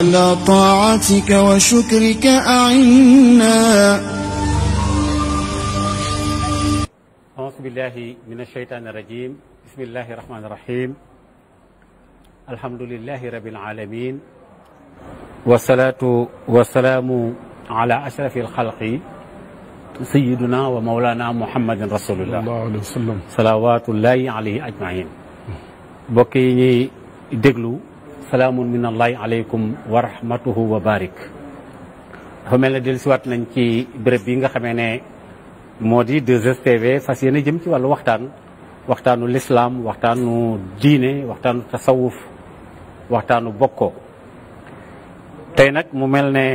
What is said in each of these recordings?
على طاعتك وشكرك أعنا. أعوذ بالله من الشيطان الرجيم. بسم الله الرحمن الرحيم. الحمد لله رب العالمين، والصلاة والسلام على أشرف الخلق سيدنا ومولانا محمد رسول الله sallallahu alayhi wa sallam. salawaatullahi alayhi ajmain. mbokk yi ñuy déglu, salaamun min allahi aleykum wa rahmatuhu wa barik. dafa mel ne dellusiwaat nañ ci béréb bi nga xamee ne moo di 2STV fas yéene jëm ci wàllu waxtaanu lislaam, waxtaanu diine, waxtaanu tasawuf, waxtaanu bokkoo. tey nag mu mel ne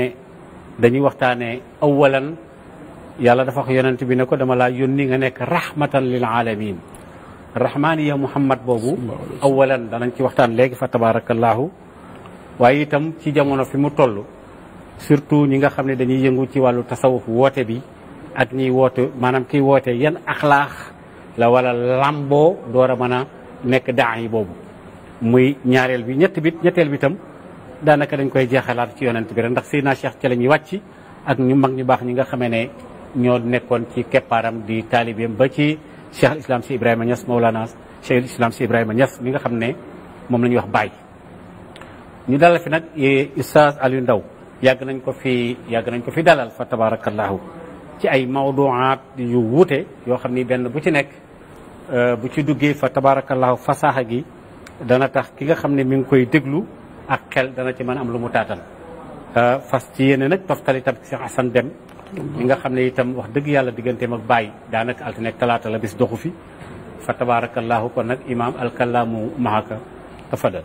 dañuy waxtaane awalan, yàlla dafa wax yonent bi ne ko dama laa yónni nga nekk rahmatan lil alamin. rahmaaniya muhammad boobu awalan danañ ci waxtaan léegi fa tabarakallahu. waaye itam ci jamono fi mu toll, surtout ñi nga xam ne dañuy yëngu ci wàllu tasawuf, woote bi ak ñiy woote, maanaam kiy woote yan axlaax la wala lamboo door a mën a nekk daa yi boobu. muy ñaareel bi ñetteel bi itam daanaka dañ koy jeexalaat ci yonent bi rek, ndax Seydina Cheikh ca la ñuy wàcc ak ñu mag ñu baax ñi nga xamee ne ñoo nekkoon ci keppaaram di taalibeem ba ci Cheikh al Islam si Ibrahima Niass, Mawlana Cheikh al Islam si Ibrahima Niass mi nga xam ne moom la ñuy wax Baye. ñu dalal fi nag Oustaz Aliou Ndao yàgg nañ ko fi dalal fa tabarakallahu ci ay mawduaat yu wuute yoo xam ni benn bu ci nekk bu ci duggee fa tabarakallahu fasaaxa gi dana tax ki nga xam ne mi ngi koy déglu ak xel dana ci mën am lu mu taatan. fas ci yéene nag toftali tam Cheikh Assane Deme mi nga xam ne itam wax dëgg yàlla digganteem ak Baye daanaka altine ak talaata la bis doxu fi fa tabarakallahu. kon nag imaam alkalaamu mahaka tafadal.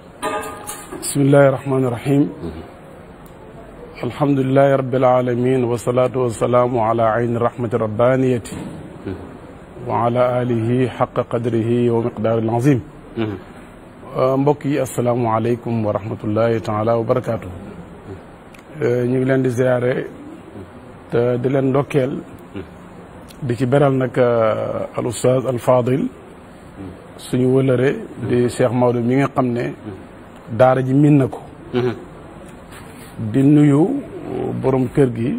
bismillahi rahmaani rahim. alhamdulilahi rabbil alamin wasalaatu wasalaamu ala ayni rahmati rabbaniyati wa ala alihi xaqa qadrihi wa miqdaaril azim. mbokk yi asalaamualeykum wa rahmatullahi taala wa barakaatu. ñu ngi leen di ziare te di leen ndokkeel di ci beral nag al ustaaz al fadil suñu wëlëre di Cheikh Maodo mi nga xam ne daara ji min na ko. di nuyu borom kër gi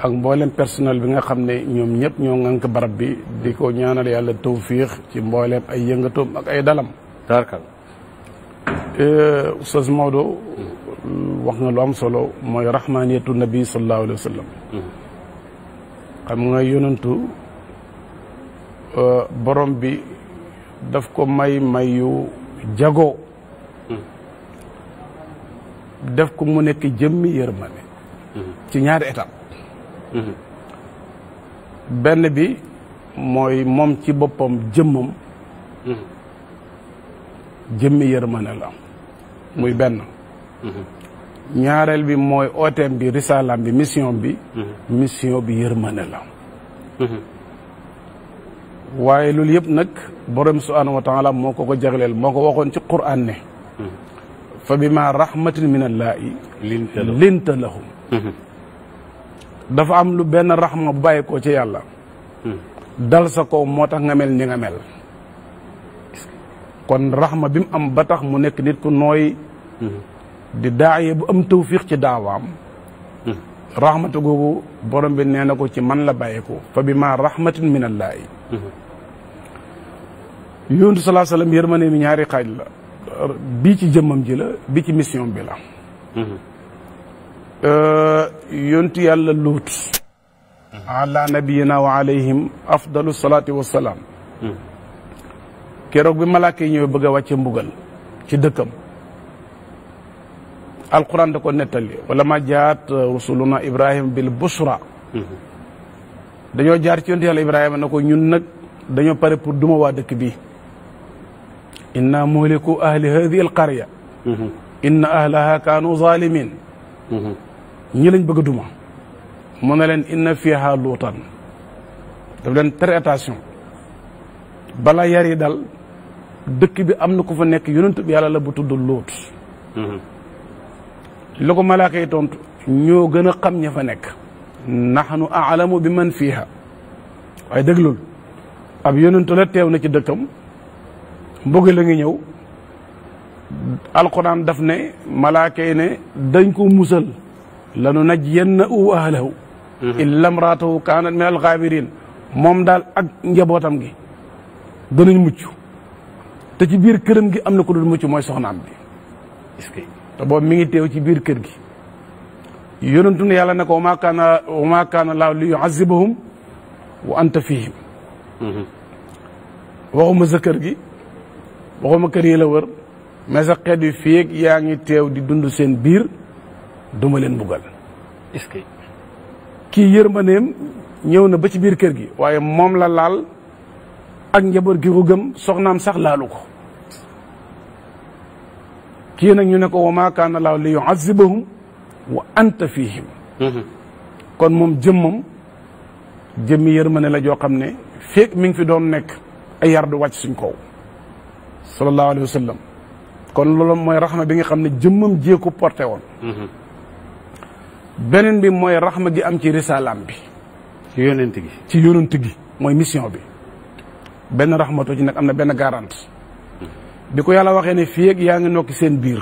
ak mboolem personnel bi nga xam ne ñoom ñëpp ñoo ŋànk barab bi di ko ñaanal yàlla tawfiix ci mboolem ay yëngatoom ak ay dalam. tabarkal. Oustaz Maodo wax nga lu am solo, mooy rahmaniyatu nabi sallallahu alayhi wa sallam. xam nga yonantu borom bi daf ko may yu jagoo. def ko mu nekk jëmmi yërmande ci ñaari étape. benn bi mooy moom ci boppam jëmmam jëmmi yërmande la muy benn. ñaareel bi mooy ooteem bi, risalaam bi, mission bi yërmande la. waaye loolu yëpp nag borom subhaanahu wa taala moo ko jagleel, moo ko waxoon ci Qur'an ne fa bima rahmatin min allaahi linta lahum. dafa am lu benn raxma bu bàyyi ko ci yàlla dal sa kaw moo tax nga mel ni nga mel. kon raxma bi mu am ba tax mu nekk nit ku nooy di daaye bu am tawfiix ci daawaam, raxmatu googu borom bi nee na ko ci man la bàyyi ko fa bima rahmatin min allaahi. yonent salaa sallam yërmande mi ñaari xaaj la, bii ci jëmmam ji la, bii ci mission bi la. yontu yàlla luut ala nabiyina wa alayhim afdalu salaati wassalaam. keroog bi malaaka yi ñëwee bëgg a wàcce mbugal ci dëkkam, alquran da ko nettali, wala ma jaat rusuluna ibrahima bil bushra. dañoo jaar ci yontu yàlla ibrahima na ko ñun nag dañoo pare pour duma waa dëkk bi. inna muhliku ahli hadihi al qarya inna ahlaha kaanu zalimin. ñi lañ bëgg a duma. mu ne leen inna fiha luutan, daf leen très attention bala yar yi dal dëkk bi am na ku fa nekk yonent bi yàlla la bu tudd luut. lu ko malaaka yi tontu, ñoo gën a xam ña fa nekk, nahnu a'lamu bi man fiha. waaye déglul, ab yonent la teew na ci dëkkam, mbugal la ngi ñëw, alquran daf ne malaaka yi ne dañ ko musal lanu najjiyannahu ahlahu illa imraatahu kaanat min alxaabirin moom daal ak njabootam gi danañ mucc te ci biir këram gi am na ko dul mucc mooy soxnaam bi est-ce que te boobu mi ngi teew ci biir kër gi yonentu ne yàlla ne ko wa maa kaana laahu li yu'azzibahum wa anta fihim waxuma sa kër gi waxuma kër yi la wër mais sa xeet yu fii ak yaa ngi teew di dund seen biir duma leen buggal est-ce que kii yërmandeem ñëw na ba ci biir kër gi waaye moom la laal ak njaboot gi ko gëm soxnaam sax laalu ko kii nag ñu ne ko wa maa kaana laahu li yu'azzibahum wa anta fihim kon moom jëmmi yërmande la joo xam ne feek mi ngi fi doon nekk ay yar du wàcc suñ kaw sallallahu alayhi wa sallam kon loolu mooy raxma bi nga xam ne jëmmam jee ko porté woon beneen bi mooy raxma gi am ci risalaam bi ci yonent gi mooy mission bi benn raxmatu ci nag am na benn garante bi ko yàlla waxee ne fii ak yaa ngi nokki seen biir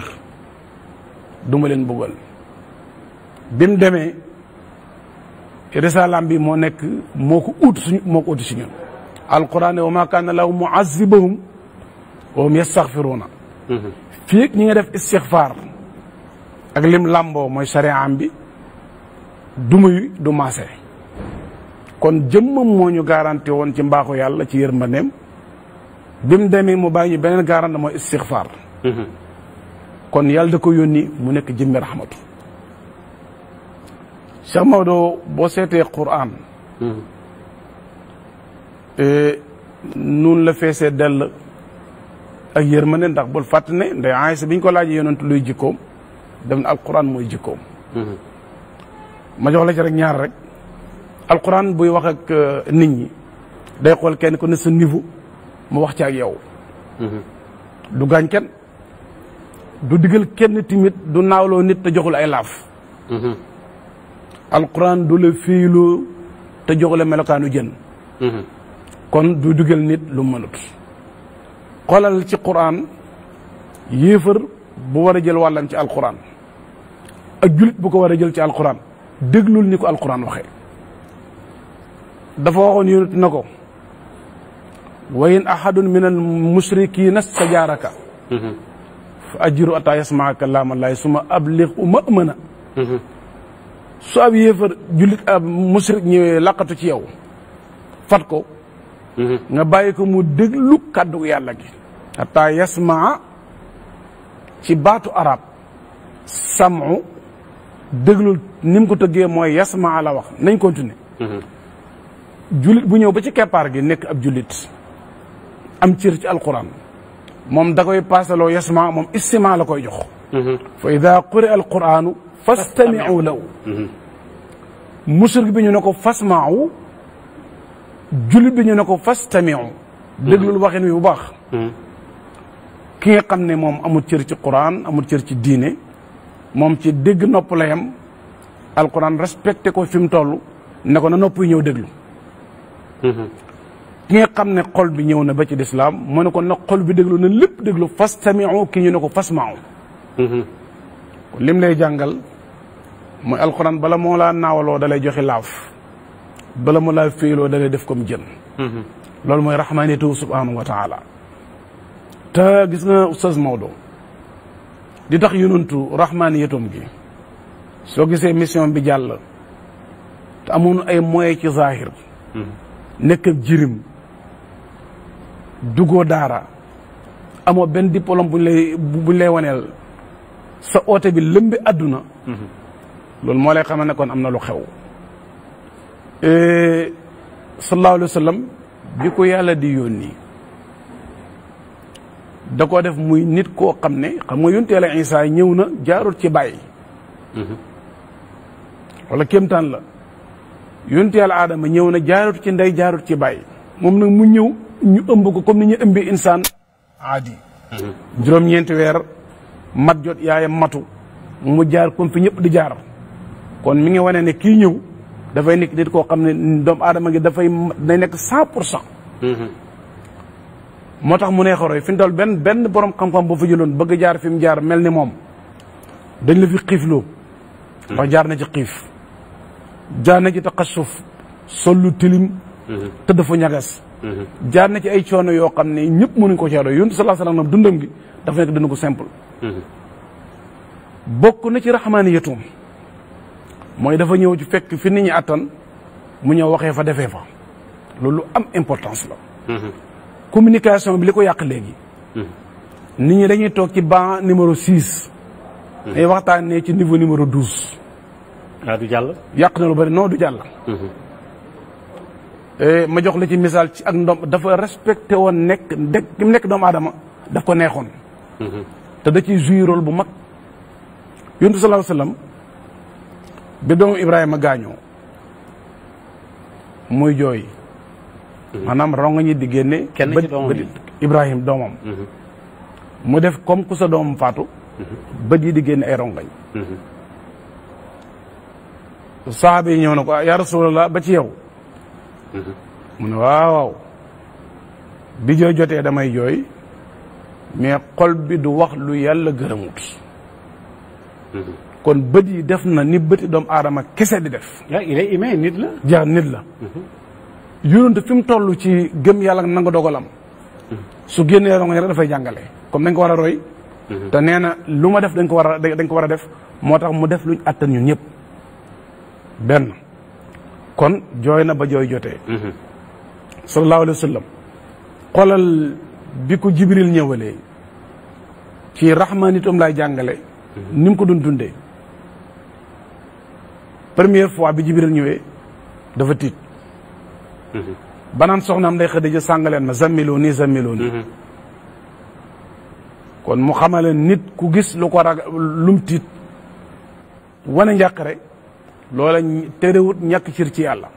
duma leen bëggal bi mu demee risalaam bi moo nekk moo ko ut si ñun alquran ne wa maa kaana lahu mu'azzibahum wa hum yastaghfiruuna fii ak ñi nga def istixfaar ak lim làmboo mooy sariyaam bi dumuy du maase kon jëmmam moo ñu garanti woon ci mbaaxu yàlla ci yërmandeem bi mu demee mu bàyyi ñu beneen garante mooy istixfaar kon yàlla da ko yónni mu nekk jëmmi raxmatu Cheikh Maodo boo seetee Qur'an nun la feesee dell ak yërmande ndax bul fàtt ne ndey Aysa bi ñu ko laajee yonentu luy jikkoom dem na alquran mooy jikkoom ma jox la ci rek ñaar rek alquran buy wax ak nit ñi day xool kenn ku ne sa niveau mu wax ci ak yow du gaañ kenn du digal kenn timit du naawloo nit te joxul ay laaf alquran du la fiiloo te joxule melokaanu jën kon du digal nit lu mënut xoolal ci quran yéefar bu war a jël wàllam ci alquran ak julit bu ko war a jël ci alquran déglul ni ko alquran waxee dafa waxoon yonent na ko wa in ahadun min al mushrikina stajaaraka fa ajiru ata yasmaa kalaama llahi suma ablighu ma'mana su ab yéefar jullit ab musrik ñëwee laqatu ci yow fat ko nga bàyyi ko mu déglu kàddu yàlla gi ata yasmaa ci baatu arab samu déglul ni mu ko tëggee mooy yasmaa la wax nañ continuer jullit bu ñëw ba ci keppaar gi nekk ab jullit am cër ci alquran moom da koy paasaloo yasma moom istima la koy jox fa ida quri'a alquranu fastami'u lahu mushrik bi ñu ne ko fasma'u jullit bi ñu ne ko fastami'u déglul waxin wi bu baax ki nga xam ne moom amul cër ci quran amul cër ci diine moom ci dégg nopp la yam alquran respecté ko fi mu toll ne ko na nopp yi ñëw déglu ki nga xam ne xol bi ñëw na ba ci lislaam mu ne ko na xol bi déglu na lépp déglu fastami'u ki ñu ne ko fasma'u kon lim lay jàngal mooy alquran bala moo laa naawaloo da lay joxe laaf bala moo laa féyloo da lay def comme jën loolu mooy rahmaniyatu subhanahu wa taala te gis nga oustaz Maodo di tax yonantu rahmaniyatum gi soo gisee mission bi jàll te amoon ay moyens ci zahir nekk ak jirim dugoo daara amoo benn diplôme buñ lay waneel sa oote bi lëmbi àdduna loolu moo lay xamal ne kon am na lu xew sallallahu alayhi wa sallam bi ko yàlla di yónni da ko def muy nit koo xam ne xam nga yonent Yàlla Isaa ñëw na jaarut ci bàyyi wala kéemtaan la yonent Yàlla Aadama ñëw na jaarut ci ndey jaarut ci bàyyi moom nag mu ñëw ñu ëmb ko comme ni ñu ëmbee insaan aadi juróom-ñeenti weer mat jot yaayam matu mu jaar comme fi ñëpp di jaar kon mi ngi wane ne kii ñëw dafay nekk nit koo xam ne doomu aadama gi dafay day nekk 100% moo tax mu neex a roy fi mu toll benn borom xam-xam bu fa jëloon bëgg jaar fi mu jaar mel ni moom dañ la fi xiifloo. ndax jaar na ci xiif. jaar na ci taqasuf sollu tilim. te dafa ñagas. jaar na ci ay coono yoo xam ne ñëpp mënuñ ko cee roy Yonent sallallahu alayhi wasallam dundam gi dafa nekk dund ko simple. bokk na ci raxmaaniyatum mooy dafa ñëw ci fekk fi nit ñi attan mu ñëw waxee fa defee fa loolu am importance la. communication bi li ko yàq léegi. nit ñi dañuy toog ci banc numéro 6. ay waxtaanee ci niveau numéro 12. du jàll. yàq na lu bari non du jàll. ma jox la ci misaal ci ak ndom dafa respecté woon nekk doomu aadama daf ko neexoon. te da ciy joué rôle bu mag. Yonent sallallahu alayhi wasallam bi doomu Ibrahima gaañoo muy jooy. maanaam ronga ñi di génne. kenn ci doomam yi Ibrahima doomam. mu def comme ku sa doomam faatu. bët yi di génne ay rongañ. saxaaba yi ñëw na ko yaa Rasulallah ba ci yow. mu ne waaw bi jooy jotee damay jooy mais xol bi du wax lu yàlla gërëmut. kon bët yi def na ni bëti doomu aadama kese di def. il est humain nit la. jaar nit la. yonent fi mu toll ci gëm yàlla nangu dogalam. su génnee rongañ rek dafay jàngale comme dañ ko war a roy. te nee na lu ma def dañ ko war a def moo tax mu def luñ attan ñun ñëpp. benn kon jooy na ba jooy jotee. sallallahu alayhi wa sallam xoolal bi ko Jibril ñëwalee ci raxmaanitum lay jàngale. ni mu ko doon dundee. première fois bi Jibril ñëwee dafa tiit. banaan soxnaam day Xadija sàngaleen ma zammiloo nii. kon mu xamale nit ku gis lu ko ragal lum tiit wane njàqare loola terewut ñàkk cër ci yàlla.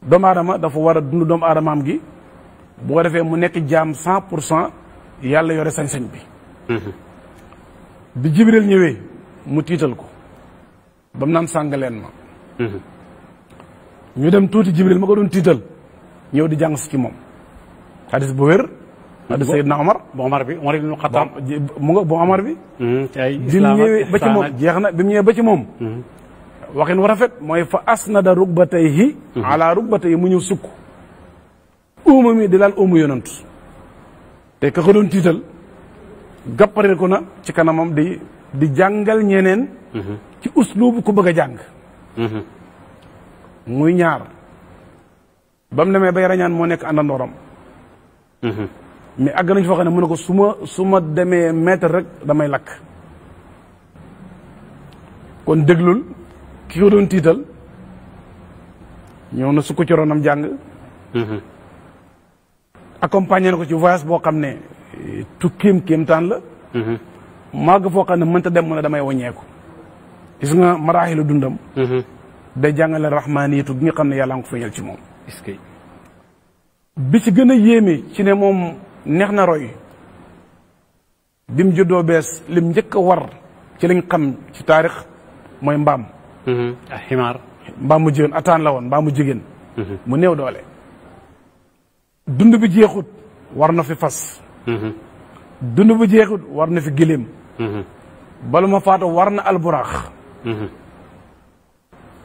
doomu aadama dafa war a dund doomu aadamaam gi bu ko defee mu nekk jaam 100% yàlla yore sañ-sañ bi. bi Jibril ñëwee mu tiital ko ba mu naan sàngaleen ma. ñu dem tuuti Jibril ma ko doon tiital ñëw di jàng si ci moom hadis bu wér. hadis Seydina Omar. bu Omar ibn Khattab mu nga bu Omar bi. ay bi mu ñëwee ba ci moom jeex na bi mu ñëwee ba ci moom. waxin war a rafet mooy fa asnada rukbatayhi ala rukbatayhi mu ñëw sukk. uuma mi di laal uumu yonant te ka ko doon tiital gàppareel ko na ci kanamam di jàngal ñeneen. ci uslubu ku bëgg a jàng. muy ñaar ba mu demee bay rañaan moo nekk àndandooram. mais àgg nañ foo xam ne mu ne ko su ma demee mètre rek damay lakk. kon déglul ki ko doon tiital ñëw na su ko ci ronam jàng. accompagné na ko ci voyage boo xam ne tukkiim kéemtaan la. màgg foo xam ne mënta dem mu ne damay waññeeku. gis nga maraaxilu dundam. day jàngale raxmaaniyatu gi nga xam ne yàlla nga ko feeñal ci moom. est-ce que bi ci gën a yéeme ci ne moom neex na roy bi mu juddoo bees lim njëkk a war ci lañ xam ci taarix mooy mbaam. ximaar. mbaam mu jigéen ataan la woon mbaam mu jigéen. mu néew doole. dund bi jeexut war na fi fas. dund bi jeexut war na fi giléem. bala ma faatu war na alburaax.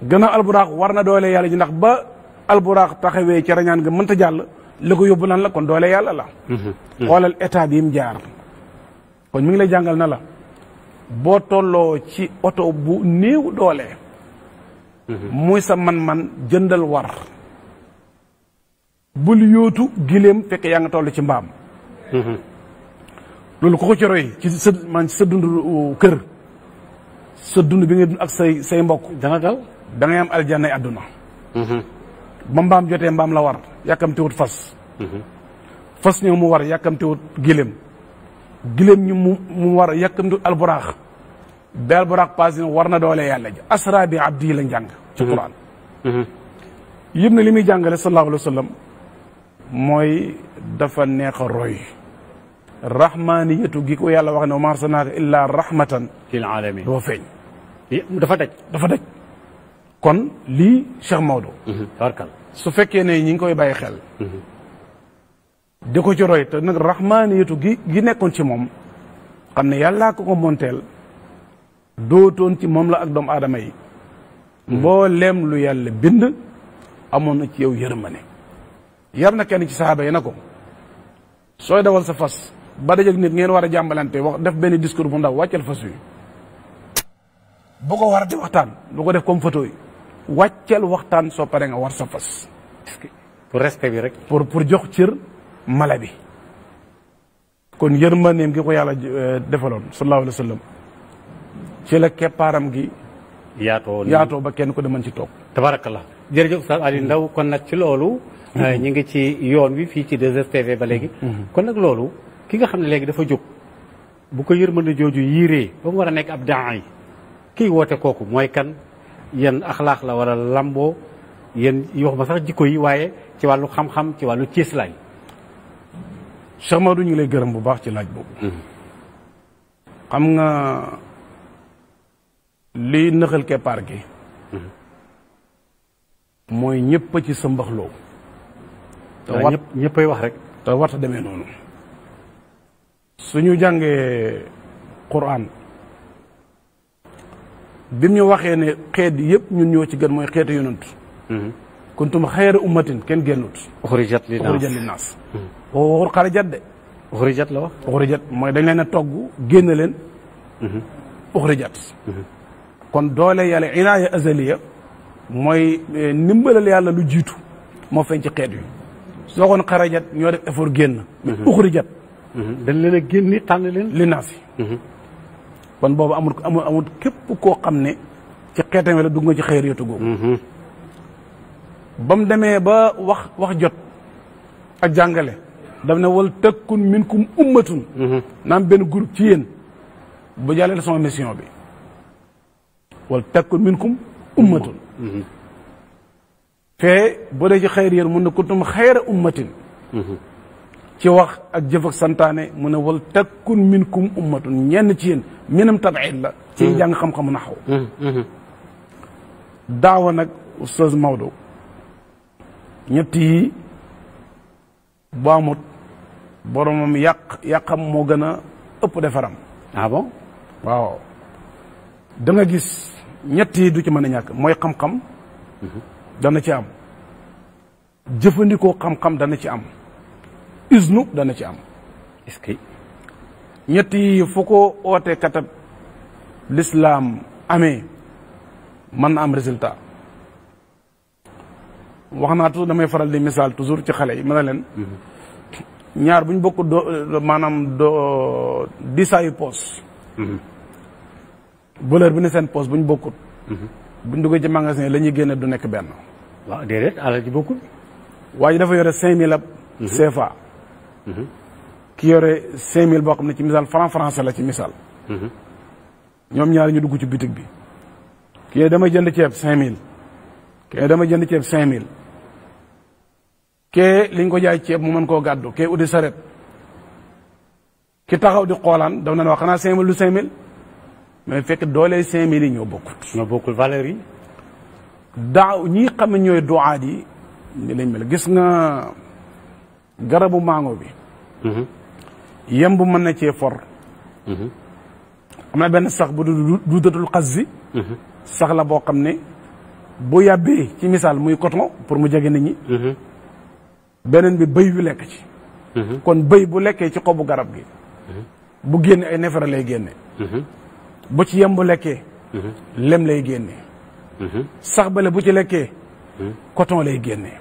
gannaaw alburaax war na doole yàlla ji ndax ba alburaax taxawee ci rañaan nga mënta jàll li ko yóbbu lan la kon doole yàlla la. xoolal état bi mu jaar. kon mi ngi lay jàngal na la boo tolloo ci oto bu néew doole. muy sa man-man jëndal war. bul yóotu giléem fekk yaa nga toll ci mbaam. loolu ko ci roy ci sa dund kër sa dund bi nga dund ak say mbokk dana dal da ngay am aljanay àdduna. ba mbaam jotee mbaam la war yàkkamtiwut fas. fas ñëw mu war yàkkamtiwut giléem. giléem ñu mu war yàkkamtiwut alburaax. ba alburaax passé war na doole yàlla ji asra bi abdi la njàng ci Quraan. yëpp na li muy jàngale sallallahu alayhi wa sallam mooy dafa neex a roy. rahmaaniyatu gi ko yàlla wax ne wa maa arsalnaaka illaa rahmatan lil aalamiin doo feeñ. dafa daj. kon lii Cheikh Maodo. tabarkal su fekkee ne ñi ngi koy bàyyi xel. di ko ci roy te nag rahmaaniyatu gi nekkoon ci moom xam ne yàllaa ko monteel dootoon ci moom la ak doomu aadama yi mbooleem lu yàlla bind amoon na ci yow yërmande yar na kenn ci saxaaba yi na ko sooy dawal sa fas ba dajeg nit ngeen war a jàmbalante wax def benn discours bu ndaw wàccal fas wi bu ko war di waxtaan bu ko def comme photo yi wàccal waxtaan soo pare nga war sa fas pour respect bi rek pour jox cër mala bi kon yërmandeem gi ko yàlla defaloon sallallahu alayhi wa sallam ci la keppaaram gi yaatoo ba kenn ko deman ci toog tabarakallah jërëjëf Oustaz Alioune Ndao kon nag ci loolu ñu ngi ci yoon wi fii ci 2STV ba léegi kon nag loolu ki nga xam ne léegi dafa jóg bu ko yërmande jooju yiiree ba mu war a nekk ab daay kii woote kooku mooy kan yéen axlaax la war a lamboo yéen wax ma sax jikko yi waaye ci wàllu xam-xam ci wàllu ciislaay Cheikh Maodo ñu ngi lay gërëm bu baax ci laaj boobu xam nga liy nëxal keppaar gi mooy ñëpp ci sa mbaxloo te ñëppay wax rek te warta demee noonu suñu jàngee Qur'an bi mu ñu waxee ne xeet yëpp ñun ñoo ci gën mooy xeetu yonent kuntum xayra ummatin kenn génnut uxrijat linnaas waxul xarajat de uxrijat la wax uxrijat mooy dañ leen a togg génn leen uxrijat kon doole yàlla inaaya azaliya mooy ndimbalal yàlla lu jiitu moo feeñ ci xeet wi soo xoon xarajat ñoo def effort génn uxrijat dañ leen a génni tànn leen linnaas yi kon boobu amul képp koo xam ne ci xeetam la dugg nga ci xayriyatu googu ba mu demee ba wax jot ak jàngale daf ne wal takkun minkum ummatun naam benn groupe ci yéen bu jàllale sama mission bi wal takkun minkum ummatun fee boo dee ci xayriyat mun ne kuntum xayra ummatin ci wax ak jëf ak santaane mu ne wal takkun minkum ummatun ñenn ci yéen minam tabiid la ci jàng xam-xamu naxaw daawa nag Oustaz Maodo ñett yi bu amut boromam yàqam moo gën a ëpp defaram ah bon waaw da nga gis ñett yi du ci mën a ñàkk mooy xam-xam dana ci am jëfandikoo xam-xam dana ci am isnu dana ci am est-ce que ñett yi fu ko oote katab l'islam amee mën na am résultat wax naa toujours damay faral di misaal toujours ci xale yi mën na leen ñaar bu ñu bokk maanaam disaayu poos voleur bi ne seen poos bu ñu bokkut bu ñu duggee ci magasin la ñuy génne du nekk benn waaw déedéet alal ji bokkul waa ji dafa yore 5000 ab CFA ki yore 5000 boo xam ne ci misaal franc français la ci misaal ñoom ñaar ñu dugg ci bitig bi kii dama jënd ceeb 5000 kii dama jënd ceeb 5000 kee liñ ko jaay ceeb mu mën koo gàddu kee uddi saret ki taxaw di xoolaan daf na wax xanaa 5000 du 5000 mais fekk doole 5000 yi ñoo bokkut. ñoo bokkul valeur yi. daaw ñi xam ne ñooy duwaat yi ni lañ mel gis nga garabu mango bi. yemb mën na cee for. am na benn sax bu du datul xas si. sax la boo xam ne bu yàbbee ci misaal muy coton pour mu jege nit ñi. beneen bi bëy yu lekk ci. kon bëy bu lekkee ci xobu garab gi. bu génne ay neefere lay génne. bu ci yemb lekkee. lem lay génne. sax bale bu ci lekkee. coton lay génne.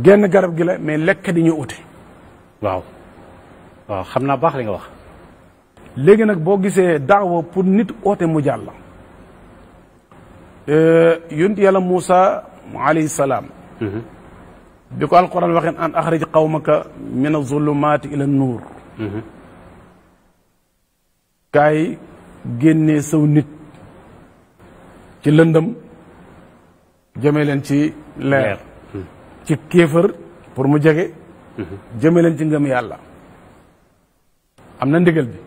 genn garab gi la mais lekk di ñu ute. waaw waaw xam naa baax li nga wax. léegi nag boo gisee daawa pour nit oote mu jàll. yonent yàlla Muusa alayhi salaam. bi ko alquran waxeen an axrij qawmaka min azulumaati ila nuur. kaay génnee saw nit ci lëndëm jëme leen ci leer. ci kéefër pour mu jege. jëme leen ci ngëm yàlla. am na ndigal bi.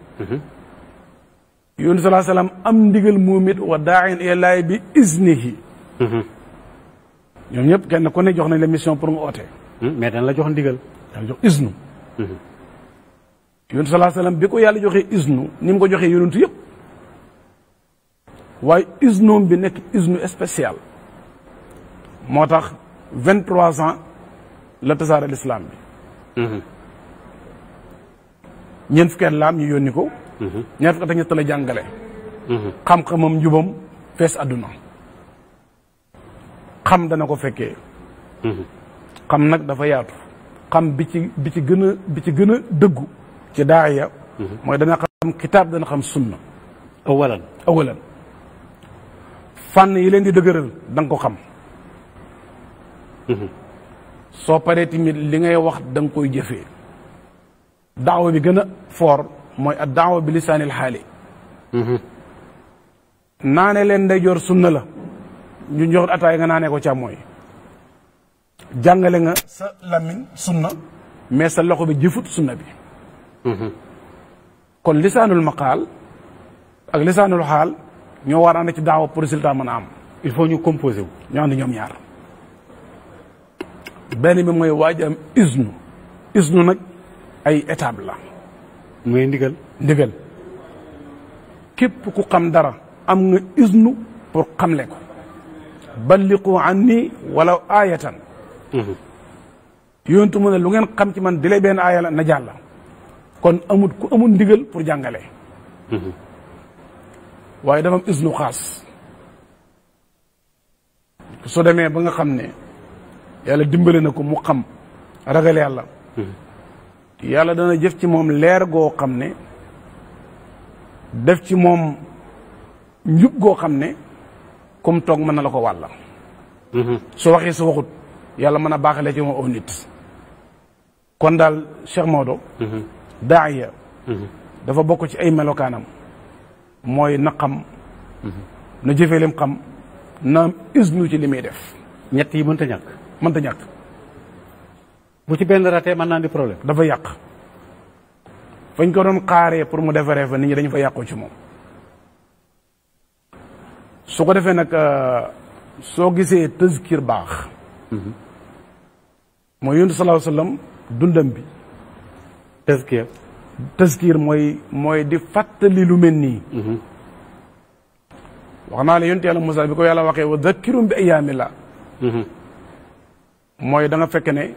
yonent salaa salaam am ndigal moom it wa daain ilallaahi bi iznihi. ñoom ñëpp kenn ku ne jox nañ la mission pour nga oote. mais dañ la jox ndigal. dañ jox iznu. yonent sallallahu alayhi wasallam bi ko yàlla joxee isnu ni mu ko joxee yonent yëpp waaye isnoom bi nekk isnu spécial moo tax 23 ans la tasaare l'islam bi ñeent fukki at laam ñu yónni ko ñaar fukki at ak ñett la jàngale xam-xamam njubam fees àdduna xam dana ko fekkee xam nag dafa yaatu xam bi ci gën a dëggu ci daaya mooy dana xam kitaab dana xam sunna awalan fànn yi leen di dëgëral da nga ko xam soo paree tamit li ngay wax da nga koy jëfee daawa bi gën a fort mooy ak daawa bi lisaanil xaali naane leen ndeyjoor sunna la ñu jox ataay nga naanee ko càmmooy jàngale nga sa làmmiñ sunna mais sa loxo bi jëfut sunna bi kon lisaanul maqaal ak lisaanul xaal ñoo war a ànd ci daawa pour résultat mën a am il faut ñu composé wu ñoo ànd ñoom ñaar benn bi mooy waaj am isnu nag ay étape la mooy ndigal képp ku xam dara am nga isnu pour xamle ko balliqu anni walaw aayatan yontu mu ne lu ngeen xam ci man di lay benn aaya la na jàll kon ku amul ndigal pour jàngale waaye dafa am isnu xaas soo demee ba nga xam ne yàlla dimbale na ko mu xam ragal yàlla yàlla dana jëf ci moom leer goo xam ne def ci moom njub goo xam ne comme toog mën na la ko wàlla su waxee su waxut yàlla mën a baaxalee ci moom aw nit kon daal Cheikh Maodo daaya dafa bokk ci ay melokaanam mooy na xam na jëfee lim xam na am isnu ci li muy def ñett yi mënta ñàkk bu ci benn raté mën naa di problème dafa yàq fañ ko doon xaaree pour mu defaree fa nit ñi dañu fa yàqoo ci moom su ko defee nag soo gisee tazkir baax mooy yonent sallallahu alayhi wasallam dundam bi tazkir mooy di fàttali lu mel nii wax naa la yonent yàlla Musaa bi ko yàlla waxee wa zakkirum bi ayyaamillah mooy da nga fekk ne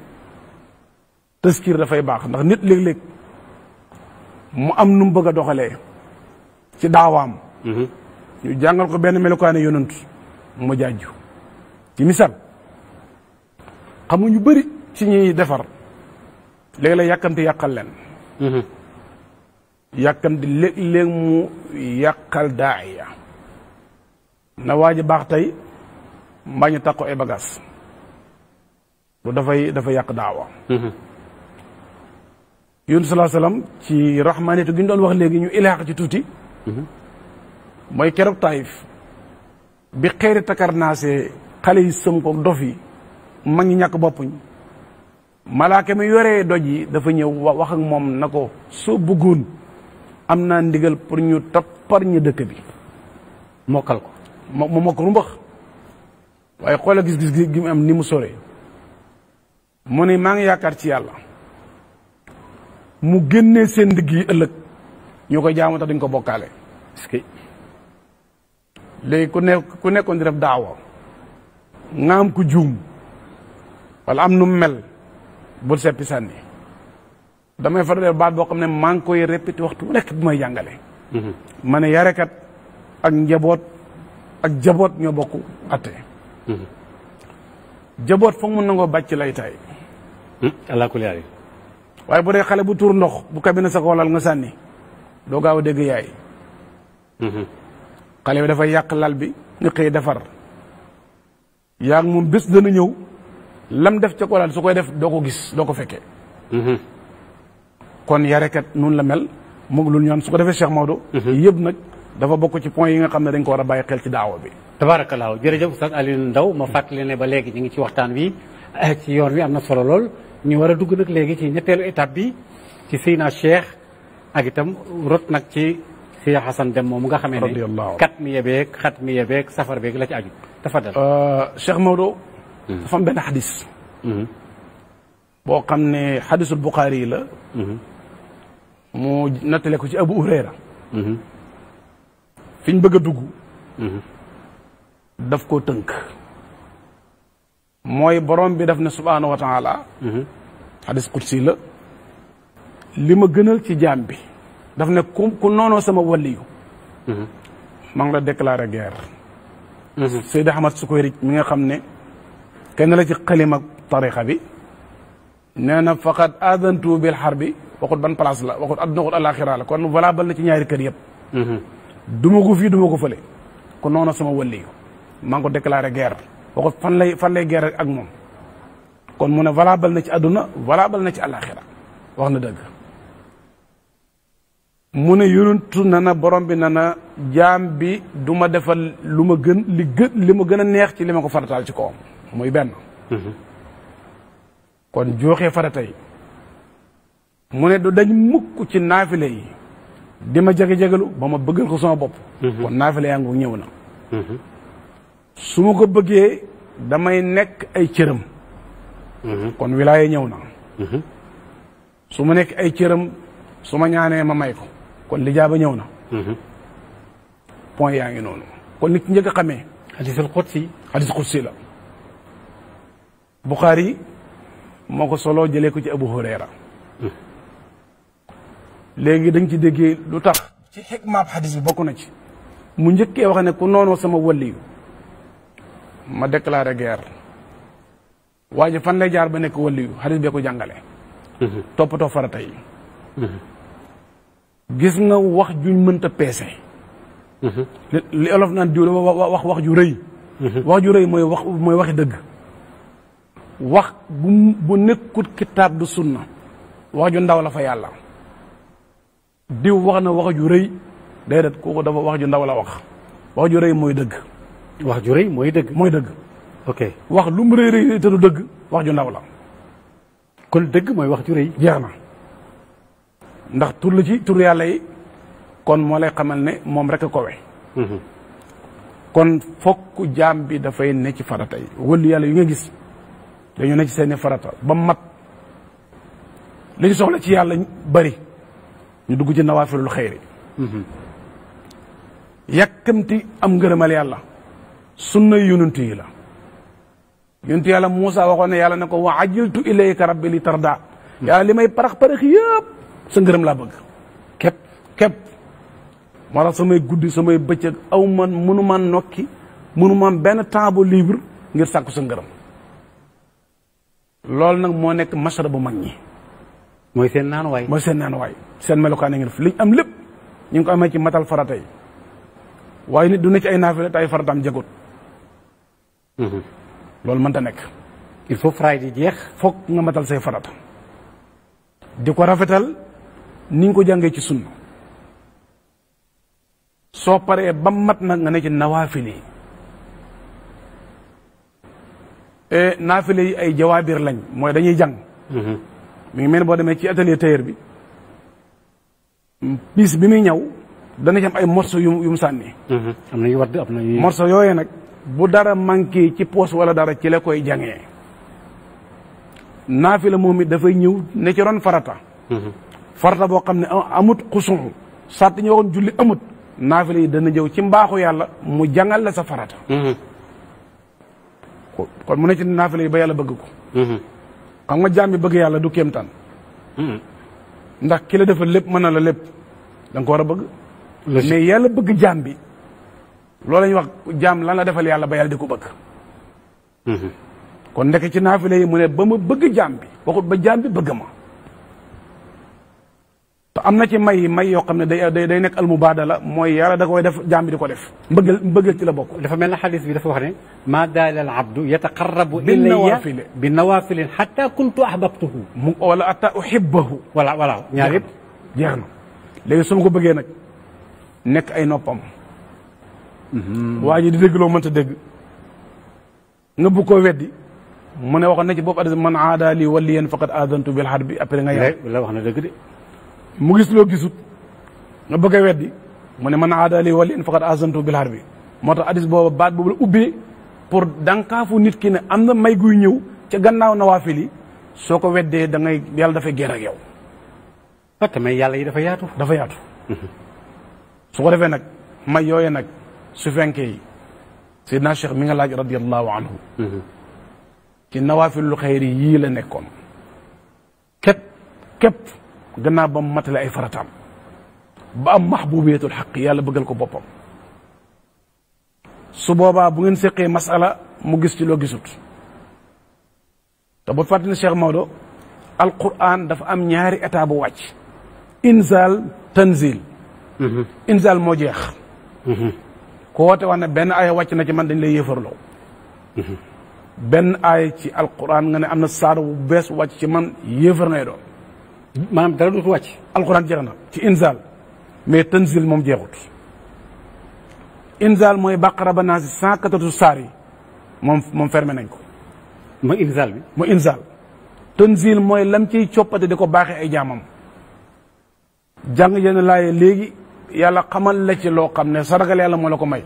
tazkir dafay baax ndax nit léeg-léeg mu am nu mu bëgg a doxalee ci daawaam ñu jàngal ko benn melukaane yonent mu jaaju ci misaal xamuñu bëri ci ñuy defar léegi la yàkkamti yàqal leen yàkkamti léeg-léeg mu yàqal daaya na waa ji baax tey mbaa ñu takk ko ay bagages lu dafay yàq daawa yonent sallallahu alayhi wasallam ci rahmaanitu gi ñu doon wax léegi ñu ilaax ci tuuti mooy keroog Taayif bi xeeri takarnaase xale yi sëm ko dof yi mag ñi ñàkk boppuñ malaaka mi yoree doj yi dafa ñëw wax ak moom na ko soo bëggoon am naa ndigal pour ñu toppar ñu dëkk bi mokkal ko mu mokk rumbax waaye xoola gis-gis gi mu am ni mu sore mu ne maa ngi yaakaar ci yàlla mu génnee seen ndigg yi ëllëg ñu koy jaamu tax duñ ko bokkaale est-ce que léegi ku nekkoon di def daawa nga am ku juum wala am nu mel bul seppi sànni damay faral def baat boo xam ne maa ngi koy répété waxtu bu nekk bu may jàngale ma ne yarekat ak njaboot ak jaboot ñoo bokk atte jaboot foog mu nangoo bàcc lay taay allah kulli aali waaye bu dee xale bu tuur ndox bu kabine sa koolal nga sànni doo gaaw a dégg yaay xale bi dafay yàq lal bi nga xëy defar yaa ngi moom bés dana ñëw lam def ca koolal su koy def doo ko gis doo ko fekkee kon yarekat noonu la mel moom lu ñu am su ko defee Cheikh Maodo yëpp nag dafa bokk ci point yi nga xam ne dañ ko war a bàyyi xel ci daawa bi tabaarakallaahu jërëjëf Oustaz Alioune Ndao ma fàttali ne ba léegi ñu ngi ci waxtaan wi ci yoon wi am na solo lool ñu war a dugg nag léegi ci ñetteelu étape bi ci Seyna Cheikh ak itam rot nag ci Cheikh Hassan Deme moom nga xamee ne kat mi yebeeg xat mi yebeeg safar beeg la ci aju tafadal Cheikh Maodo dafa am benn xadis boo xam ne xadisul Buxaari yi la mu nattale ko ci Abu Hurayra fi ñu bëgg a dugg daf koo tënk mooy borom bi daf ne subhaanahu wa taala xadis qudsi la li ma gënal ci jaam bi daf ne ku noonoo sama waliyu maa ngi la déclaré guerre Seydi Ahmad Sukayrij mi nga xam ne kenn la ci xalima tarixa bi nee na faqad adantu bil harbi waxut ban place la waxut adduna waxut alaxira la kon valable na ci ñaari kër yëpp duma ko fii duma ko fële ku noonu sama waliyu maa ngi ko déclaré guerre waxut fan lay guerre ak moom kon mu ne valable na ci adduna valable na ci alaxira wax na dëgg mu ne yonentu na na borom bi na na jaam bi du ma defal lu ma gën li ma gën a neex ci li ma ko farataal ci kawam muy benn kon jooxee farata yi mu ne du dañ mukk ci naafile yi di ma jege-jegalu ba ma bëggal ko sama bopp kon naafile yaa ngi ñëw na su ma ko bëggee damay nekk ay cëram kon wilaaya ñëw na su ma nekk ay cëram su ma ñaanee ma may ko kon lijaaba ñëw na point yaa ngi noonu kon nit njëkk a xamee hadisul qudsi la Buxaari moo ko soloo jëlee ko ci Abu Hurayra léegi dañ ci déggee lu tax ci xikmaab xadis bi bokk na ci mu njëkkee wax ne ku noonoo sama waliyu ma déclaré guerre waa ji fan lay jaar ba nekk waliyu xadis bee ko jàngale toppatoo farata yi gis nga wax juñ mënta peese li olof naan diw wax ju rëy wax ju rëy mooy waxi dëgg wax bu nekkut kitaab du sunna wax ju ndaw la fa yàlla diw wax na wax ju rëy déedéet kooku dafa wax ju ndaw la wax ju rëy mooy dëgg wax ju rëy mooy dëgg ok wax lu mu rëy te du dëgg wax ju ndaw la kon dëgg mooy wax ju rëy jeex na ndax tur la ci tur yàlla yi kon moo lay xamal ne moom rek a ko we kon fokk jaam bi dafay ne ci farata yi wëllu yàlla yu nga gis dañu ne ci seeni farata ba mat li ñu soxla ci yàlla bari ñu dugg ci nawaafilul xayri yàkkamti am ngërëmal yàlla sunna yonent yi la yonent yàlla Muusa waxoon ne yàlla ne ko wa ajiltu ilayka rabbi li tarda yàlla li may parax yëpp sa ngërëm laa bëgg képp moo tax samay guddi samay bëccëg aw man mënumaan nokki mënumaan benn temps bu libre ngir sàkku sa ngërëm loolu nag moo nekk masara bu mag ñi mooy seen naanuwaay seen melokaan yi ngi def liñ am lépp ñu ngi ko amee ci matal farata yi waaye nit du ne ci ay naafile te ay farataam jagut loolu mënta nekk il faut fray di jeex foog nga matal say farata di ko rafetal ni nga ko jàngee ci sunna soo paree ba mat nag nga ne ci nawaafil yi naafile yi ay jawaabir lañ mooy dañuy jàng mi ngi mel boo demee ci atelier tailleur bi piis bi muy ñëw dana ci am ay morceau yu mu sànni am na yu wadd am na yu morceau yooyee nag bu dara manqué ci poos wala dara ci la koy jàngee naafila moom it dafay ñëw ne ci ron farata farata boo xam ne amut xusun sàtt ñu waxoon julli amut naafila yi dana ñëw ci mbaaxu yàlla mu jàngal la sa farata kon mu ne ci naafila yi ba yàlla bëgg ko xam nga jaam bi bëgg yàlla du kéemtaan ndax ki la defal lépp mën na la lépp da nga ko war a bëgg mais yàlla bëgg jaam bi loolu la ñuy wax jaam lan la defal yàlla ba yàlla di ko bëgg kon ndek ci naafile yi mu ne ba ma bëgg jaam bi waxut ba jaam bi bëgg ma te am na ci may yoo xam ne day nekk almubaadala mooy yàlla da koy def jaam bi di ko def mbëggal ci la bokk dafa mel na xadis bi dafa wax ne maa daala al abdu yataqarrabu ilayya bi nawaafilin xatta kuntu ahbabtuhu wala atta uhibbahu voilà ñaar yëpp jeex na léegi su ma ko bëggee nag nekk ay noppam waa ji di dégg loo mënta dégg nga bëgg koo weddi mu ne waxoon na ci boobu addi man aada li waliyan faqad aadantu bil harbi après nga yàq la wax na dëgg de mu gis loo gisut nga bëgg a weddi mu ne man aada li waliyan faqad aadantu bil harbi moo tax addis boobu baat boobu la ubbee pour dankaafu nit ki ne am na may guy ñëw ca gannaaw nawaafil yi soo ko weddee da ngay yàlla dafay génn ak yow. parce que mais yàlla yi dafa yaatu. dafa yaatu. su ko defee nag may yooye nag su fenkee yi Seydina Cheikh mi nga laaj radiyallahu anhu ci nawaafilul xayri yii la nekkoon. képp gannaaw ba mu matale ay farataam ba am mahbubiyatul xaq yàlla bëggal ko boppam. su boobaa bu ngeen seqee masala mu gis ci loo gisut te bu fàttali Cheikh Maodo alquran dafa am ñaari état bu wàcc. inzal tanzil. inzal moo jeex. ko woote wax ne benn aaya wàcc na ci man dañ lay yéefarloo. benn aaya ci alquran nga ne am na saar bu bees wàcc ci man yéefar ngay doon. maanaam dara dootu wàcc. alquran jeex na ci inzal mais tanzil moom jeexut. inzal mooy baqara ba naa si 114 saar yi moom fermé nañ ko. mooy inzal bi. mooy inzal. tanzil mooy lam ciy coppate di ko baaxee ay jaamam. jàng yenn laaye léegi yàlla xamal la ci loo xam ne saragal yàlla moo la ko may.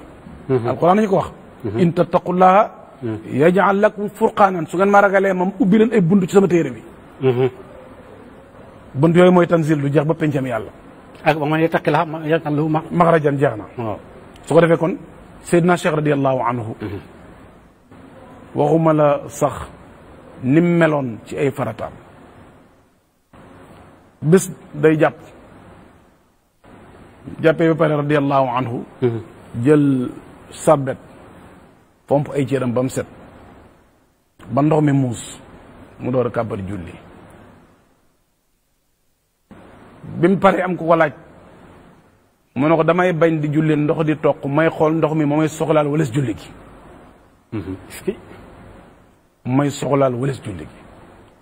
alquran nañu ko wax. in tattaqullaha yaj'al lakum furqaanan su ngeen ma ragalee moom ubbi leen ay bunt ci sama téere bi. bunt yooyu mooy tanzil du jeex ba pencam yàlla. ak ba man yattaqillaaha yaj'al lahu maxrajan jeex na. su ko defee kon Seydina Cheikh radiyallahu anhu waxuma la sax nim meloon ci ay farataam bés day jàppee ba pare radiyallahu anhu jël sàbbet pomp ay cëram ba mu set ba ndox mi muus mu door a kàbbar julli bi mu pare am ku ko laaj mu ne ko damay bañ di julli ndox di toq may xool ndox mi may soxlaal wales julli gi may soxlaal wales julli gi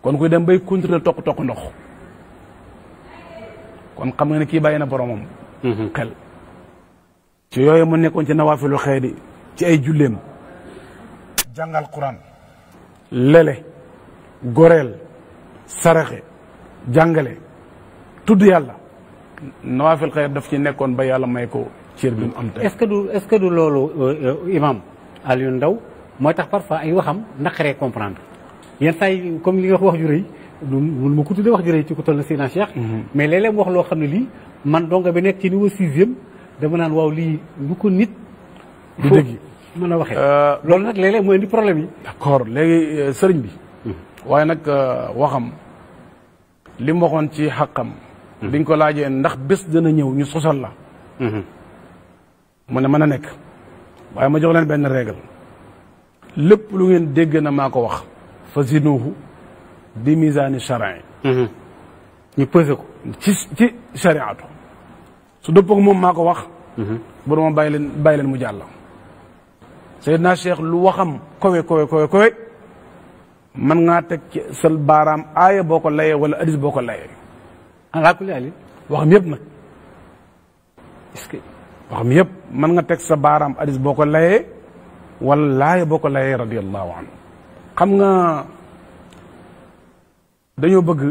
kon kuy dem bay continuer toq ndox kon xam nga ne kii bàyyi na boromam xel ci yooyu mu nekkoon ci nawaafilu xeedi ci ay julleem jàngal quran lele goreel saraxe jàngale tudd yàlla nawaafil xeer daf ci nekkoon ba yàlla may ko cër bi mu am tey. est-ce que du loolu imam Aliou Ndao mooy tax parfois ay waxam naqaree comprendre yenn saa yi comme li nga wax ju rëy mun ma ko tuddee wax ju rëy ci ku toll na Seydina Cheikh. mais léeg-léeg mu wax loo xam ne lii man donga bi nekk ci niveau 6e dama naan waaw lii lu ko nit. du dëgg mën a waxee. loolu nag léeg-léeg mooy indi problème yi. d'accord léegi sëriñ bi. waaye nag waxam li mu waxoon ci xàqam. biñ ko laajee ndax bés dana ñëw ñu sosal la. mu ne mën a nekk waaye ma jox leen benn règle lépp lu ngeen dégg na maa ko wax fa zinuhu bi misaani charin. ñu pesé ko ci chariatu su dëppoog moom maa ko wax. bu dama bàyyi leen mu jàll. Seydina Cheikh lu waxam kowe mën ngaa teg ci sal baaraam aaya boo ko layee wala hadis boo ko layee. alaakulli ali waxam yëpp nag. est-ce que waxam yëpp mën nga teg sa baaraam hadis boo ko layee wala laaya boo ko layee radiyallahu anhu. xam nga dañoo bëgg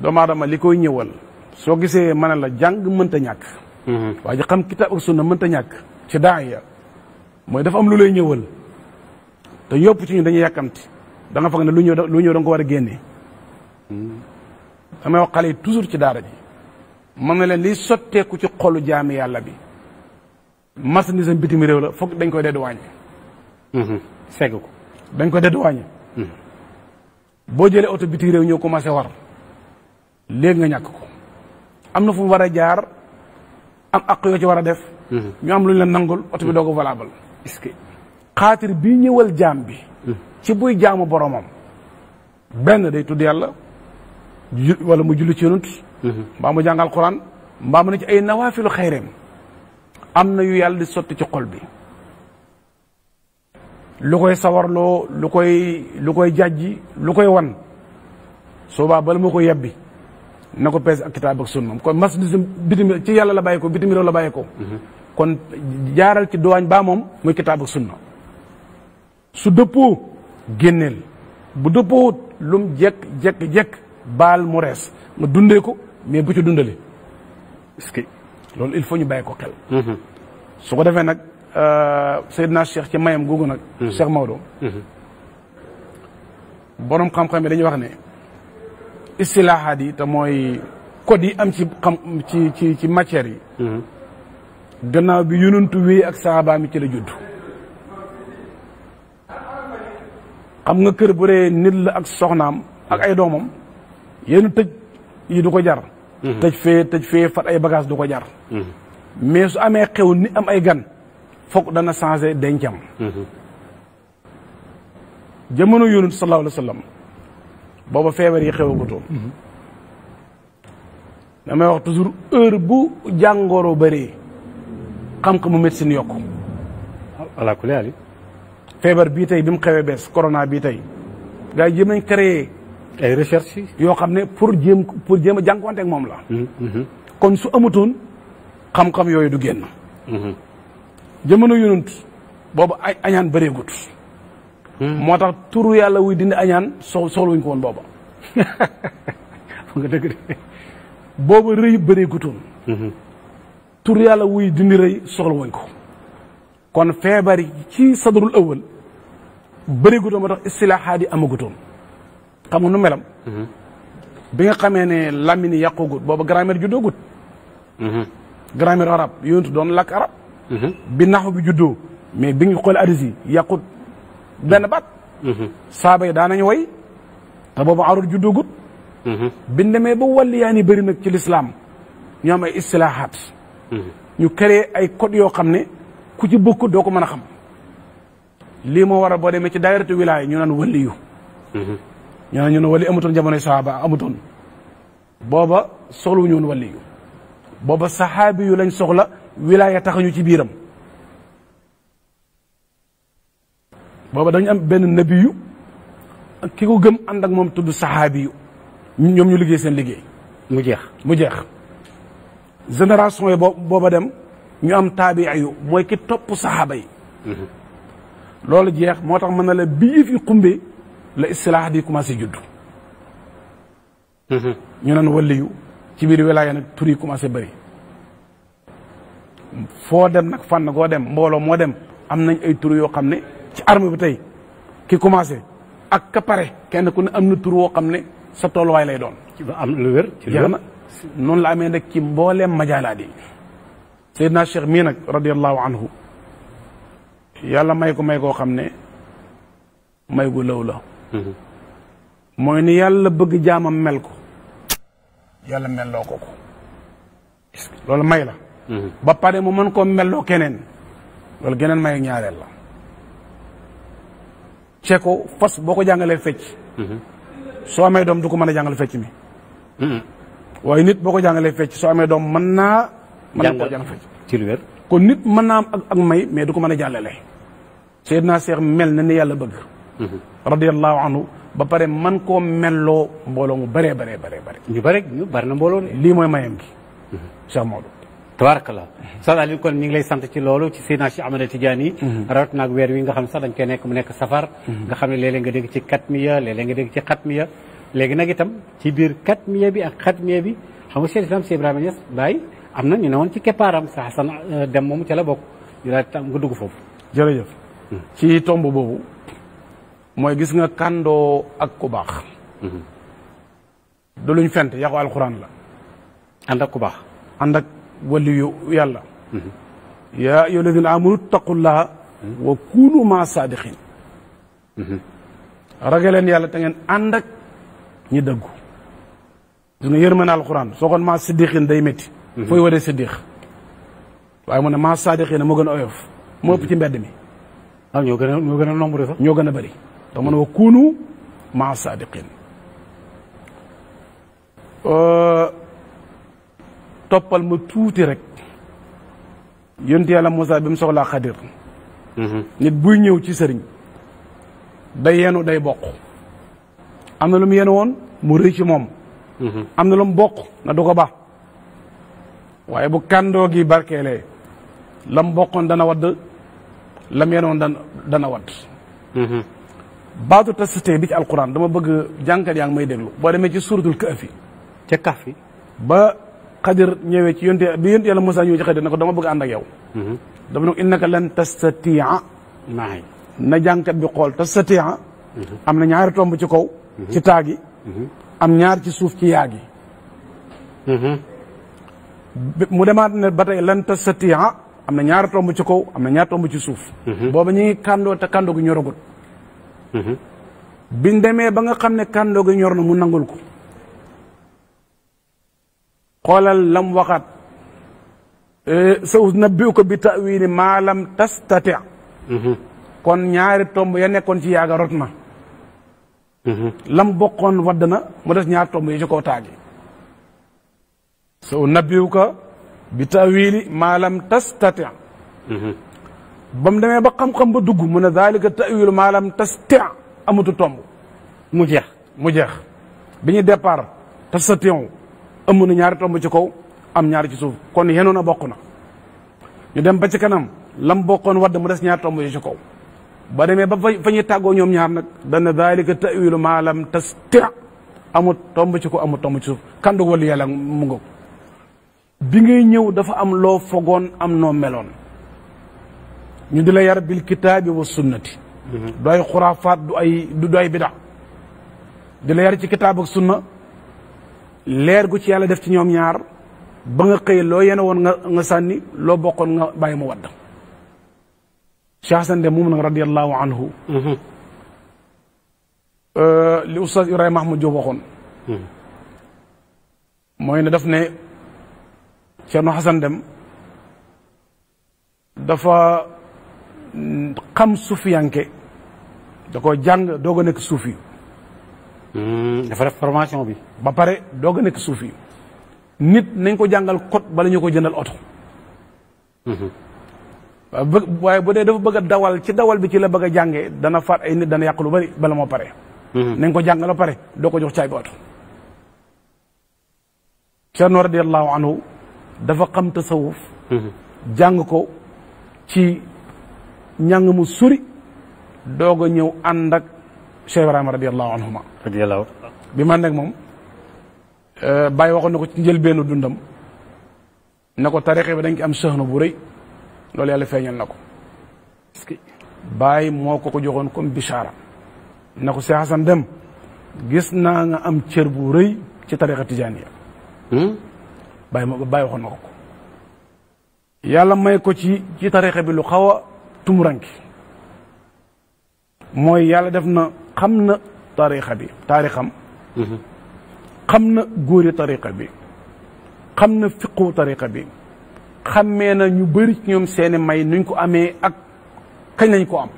doomu aadama li koy ñëwal soo gisee ma ne la jàng mënta ñàkk. waaye ji xam kitaab ak sunna mënta ñàkk ci daaya mooy dafa am lu lay ñëwal te yëpp ci ñu dañuy yàkkamti da nga foog ne lu ñëw da nga ko war a génnee. damay wax xale yi toujours ci daara ji mën na leen liy sotteeku ci xolu jaami yàlla bi marchandise bitim réew la foog dañ koy dédouané. segg ko dañ koy dédouané. boo jëlee oto bitim réew ñëw commencé war léegi nga ñàkk ko am na fu mu war a jaar am ak yoo ci war a def. ñu am lu ñu la nangul oto bi doo ko valable. est-ce que xaatir bii ñëwal jaam bi. ci buy jaamu boromam. benn day tudd yàlla wala mu julli ci yonent. mbaa mu jàngal Quran mbaa mu ne ci ay nawaafilu xayreem am na yu yàlla di sotti ci xol bi. lu koy sawarloo lu koy jàjji lu koy wan soobaa bala moo ko yebbi na ko peese ak kitaab ak sunna kon marchandise bitim ci yàlla la bàyyi ko bitim réew la bàyyi ko. kon jaaral ci duwaañ baa moom muy kitaab ak sunna su dëppoo génneel bu dëppoowut lum jekk baal mu rees nga dundee ko mais bu ci dundale est-ce que loolu il faut ñu bàyyi ko xel. su ko defee nag Seydina Cheikh ci mayam googu nag. Cheikh Maodo. borom xam-xam yi dañuy wax ne istilaahaat yi te mooy code yi am ci xam ci matière yi gannaaw bi yonentu wéy ak sahaaba mi ci la judd xam nga kër bu dee nit la ak soxnaam ak ay doomam yenn tëj yi du ko jar tëj fee fat ay bagage du ko jar mais su amee xew ni am ay gan foog dana changé dencam jamono yonent sallallahu alayhi wa sallam booba feebar yi xewagutoon damay wax toujours heure bu jàngoro bëree xam-xamu médecine yokku ala kulli haal feebar bii tey bi mu xewee bees corona bii tey gars yi jéem nañ créé ay recherche yoo xam ne pour jéem a jànkuwante ak moom la kon su amutoon xam-xam yooyu du génn jamono yonent boobu añaan bëreegut moo tax turu yàlla wuy dindi añaan soxluwuñ ko woon booba nga dëgg de booba rëy bëreegutoon turu yàlla wuy dindi rëy soxluwuñ ko kon feebar yi ci sadrul awal bëreegutoon moo tax istilaahaat yi amagutoon xam nga nu melam bi nga xamee ne lamine yi yàqugut booba grammaire juddoogut grammaire arab yonentu doon lakk arab bi naxu bi juddoo mais bi nga xool hadis yi yàqut benn baat saaba yi daanañ way te boobu arut juddoogut biñ demee ba wàlliyaan yi bëri nag ci lislaam ñu am ay istilaahaat ñu créé ay code yoo xam ne ku ci bokkut doo ko mën a xam lii moo war a boo demee ci daayiratu wilaaya ñu naan waliyu ñu ne wali amutoon jamonoy sahaaba amutoon booba soxla wu ñu woon waliyu booba saxaabi yu lañ soxla wilaaya taxañu ci biiram booba dañu am benn nabiyu ki ko gëm ànd ak moom tudd saxaabi yu ñoom ñu liggéey seen liggéey mu jeex génération yi booba dem ñu am taabiya yu mooy ki topp saxaaba yi loolu jeex moo tax mën na la bi yëf yi xumbee la istilaahaat yi commencé judd ñu naan waliyu ci biir wilaaya nag tur yi commencé bëri foo dem nag fànn goo dem mbooloo moo dem am nañ ay tur yoo xam ne ci arme bi tey ki commencé ak ka pare kenn ku ne am na tur woo xam ne sa tolluwaay lay doon am lu wér ci jeex na noonu la amee nag ci mbooleem majaalaat yi Seydina Cheikh mii nag radiallahu anhu yàlla may koo xam ne may gu law la mooy ni yàlla bëgg jaamam mel ko yàlla melloo ko loolu may la ba pare mu mën koo melloo keneen loolu geneen may ñaareel la ceeko fas boo ko jàngalee fecc soo amee doom du ko mën a jàngal fecc mi waaye nit boo ko jàngalee fecc soo amee doom mën na koo jàngal fecc ci lu wér kon nit mën naa am ak may mais du ko mën a jàllale Seydina Cheikh mel na ni yàlla bëgg radiyallahu anhu ba pare man koo melloo mbooloo mu bëree ñu bari na mbooloo de lii mooy mayam gi Cheikh Maodo tabarakallah Oustaz Alioune kon ñu ngi lay sant ci loolu ci Seydina Cheikh Ahmed Tidiane yi rawat naag weer wi nga xam sax dañ koy nekk mu nekk safar nga xam ne léeg-léeg nga dégg ci katmiya léeg-léeg nga dégg ci xatmiya léegi nag itam ci biir katmiya bi ak xatmiya bi xam nga Cheikh Islam Cheikh Ibrahima Niass Baye am na ñu ne woon ci keppaaram sa Hasan dem moomu ca la bokk ñu daal tam nga dugg foofu jërëjëf ci tomb boobu mooy gis nga kàndoo ak ku baax du luñ fent yàqu alxuraan la ànd ak ku baax ànd ak waliyu yàlla yaa ayyuha alladina amanu taqullaha wa kunu ma saadiqin ragaleen yàlla te ngeen ànd ak ñi dëggu gis nga yërmande alxuraan soo kon ma siddiqin day métti fooy waree siddiq waaye mu ne ma saadiqin moo gën a oyof moo ëpp ci mbedd mi waaw ñoo gën a nombre sax ñoo gën a bëri da mu ne wa kunu ma saadiqin toppal ma tuuti rek yonti yàlla Moussa bi mu soxlaa Xadir nit buy ñëw ci sëriñ day yenu day bokk am na lu mu yenu woon mu rëy ci moom am na lu mu bokk na du ko ba waaye bu kàndoo gi barkeelee lam bokkoon dana wadd lam yenu woon dana wadd baatu tasitee bi ci alquran dama bëgg jànkat yaa ngi may déglu boo demee ci suratul Kahfi ca Kahfi ba Xadir ñëwee ci yonte bi yonte yàlla Moussa ñëwee ci Xadir ne ko dama bëgg ànd ak yow dafa ne innaka lan tastatia maay na jànkat bi xool tastatia am na ñaari tomb ci kaw ci taagi am ñaar ci suuf ci yaagi mu demaat ne ba tey lan tastatia am na ñaar tomb ci kaw am na ñaar tomb ci suuf booba ñu ngi kàndoo te kàndoo gi ñoragut biñ demee ba nga xam ne kàndoo gi ñor na mu nangul ko xoolal lam waxaat sa unabbi'uka bi ta'wili maa lam tastati kon ñaari tomb ya nekkoon ci yaaga rot na lam bokkoon wadd na mu des ñaar tomb yi ci kaw taagi sa unabbi'uka bi ta'wili maa lam tastati ba mu demee ba xam-xam ba dugg mu ne zaalika ta'wilu maa lam tastati amutu tomb mu jeex bi ñu départ tastati'u ëmm na ñaari tomb ci kaw am ñaari ci suuf kon yenu na bokk na ñu dem ba ci kanam lam bokkoon wadd mu des ñaari tomb yi ci kaw ba demee ba fa ñuy tàggoo ñoom ñaar nag dana daalika ta'wilu maa lam tastati amut tomb ci kaw amut tomb ci suuf kandu wali yàlla mu nga bi ngay ñëw dafa am loo fogoon am noo meloon ñu di la yar bil kitaabi wa sunnati du ay xuraafaat du ay bida di la yar ci kitaab ak sunna leer gu ci yàlla def ci ñoom ñaar ba nga xëy loo yene woon nga sànni loo bokkoon nga bàyyi mu wadd Cheikh Hasan Dem moom nag radiyallahu anhu li oustaz Ibrahima Mahmoud Diop waxoon mooy ne daf ne Ceerno Hasan Dem dafa xam sufiyanke da ko jàng doog a nekk suufi dafa def formation bi ba pare doog a nekk suufi nit nañ ko jàngal code bala ñu ko jëndal oto waaye bu dee dafa bëgg a dawal ci dawal bi ci la bëgg a jàngee dana faat ay nit dana yàq lu bari bala moo pare nañ ko jàngal ba pare doo ko jox caay bi oto Ceerno radiyallahu anhu dafa xam tasawuf jàng ko ci njàng mu suri doog a ñëw ànd ak Cheikh Ibrahima radiyallahu anhuma bi man nag moom Baye waxoon na ko ci njëlbeenu dundam ne ko tarixe bi dañ ko am sëxna bu rëy loolu yàlla feeñal na ko Baye moo ko joxoon comme bichara na ko Cheikh Hasan Dem gis naa nga am cër bu rëy ci tarixa tijaaniya Baye waxoon na ko yàlla may ko ci tarixa bi lu xaw a tumuranki mooy yàlla def na xam na tarixa bi taarixam xam na góori tariqa bi xam na fiqu tariqa bi xammee na ñu bëri ci ñoom seeni may nuñ ko amee ak kañ lañ ko am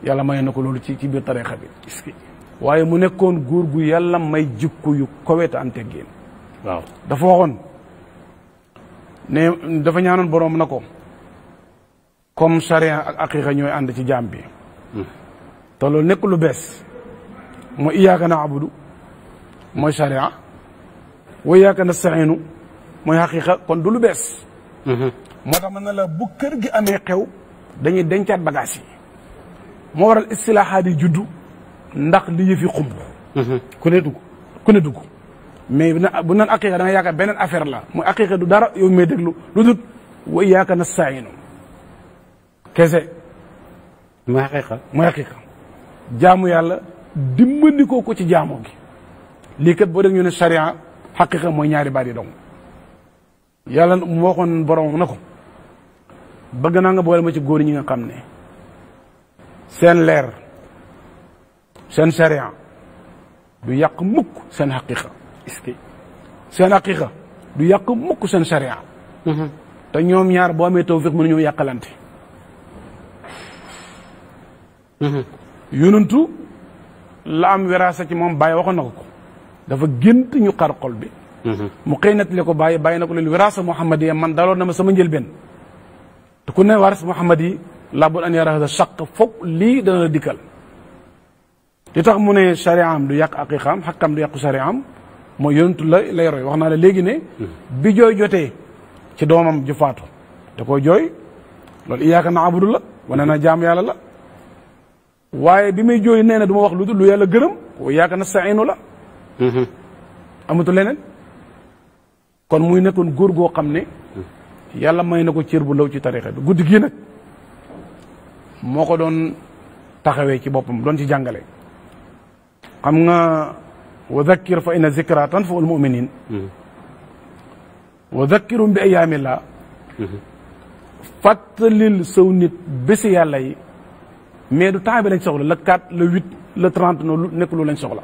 yàlla may na ko loolu ci biir tariqa bi waaye mu nekkoon góor gu yàlla may jikko yu koweta ante génn waaw dafa waxoon ne dafa ñaanoon boroom na ko comme charia ak aqiqa ñooy ànd ci jaam bi te loolu nekk lu bees mooy iyyaka na'budu mooy charia wa iyyaka nasta'inu mooy xaqiqa kon du lu bees moo tax mën na la bu kër gi amee xew dañuy dencaat bagage yi moo waral istilaahaat yi juddu ndax li yëfi xumb ku ne dugg mais bu naan aqiqa da nga yaakaar beneen affaire la mooy aqiqa du dara yow may déglu lu dut wa iyyaka nasta'inu kese mooy xaqiqa jaamu yàlla dimbandikoo ko ci jaamoo gi lii kat boo def ñu ne charia xaqiqa mooy ñaari baat yi dong yàlla mu waxoon borom na ko bëgg naa nga boole ma ci góor ñi nga xam ne seen leer seen charia du yàq mukk seen xaqiqa seen xaqiqa du yàq mukk seen charia te ñoom ñaar boo amee tawfiq mën nañoo yàqalante yonentu la am wiraasa ci moom bàyyi waxoon na ko dafa gént ñu xar xol bi mu xëy nettali ko bàyyi na ko leen wiraasa Muhammad yi man daloon na ma sama njëlbeen te ku ne waras Muhammad yi laa bul an yara saq foog lii dana la dikkal li tax mu ne chariam du yàq aqiqaam xakkam du yàqu chariam mooy yonentu lay roy wax naa la léegi ne bi jooy jotee ci doomam ju faatu da koy jooy loolu iyyaka na'budu la wane na jaam yàlla la waaye bi may jooy nee na du ma wax lu dul lu yàlla gërëm wa iyyaka nasta'inu la amatu leneen kon muy nekkoon góor goo xam ne yàlla may na ko cër bu law ci tarixa bi guddi gii nag moo ko doon taxawee ci boppam doon ci jàngale xam nga wa dhakkir fa inna zikra tanfa'u al-mu'minin wa dhakkirum bi ayyaamillah fàttalil saw nit bési yàlla yi mais du temps bi lañ soxla le 4 le 8 le 30 noonu nekk lu lañ soxla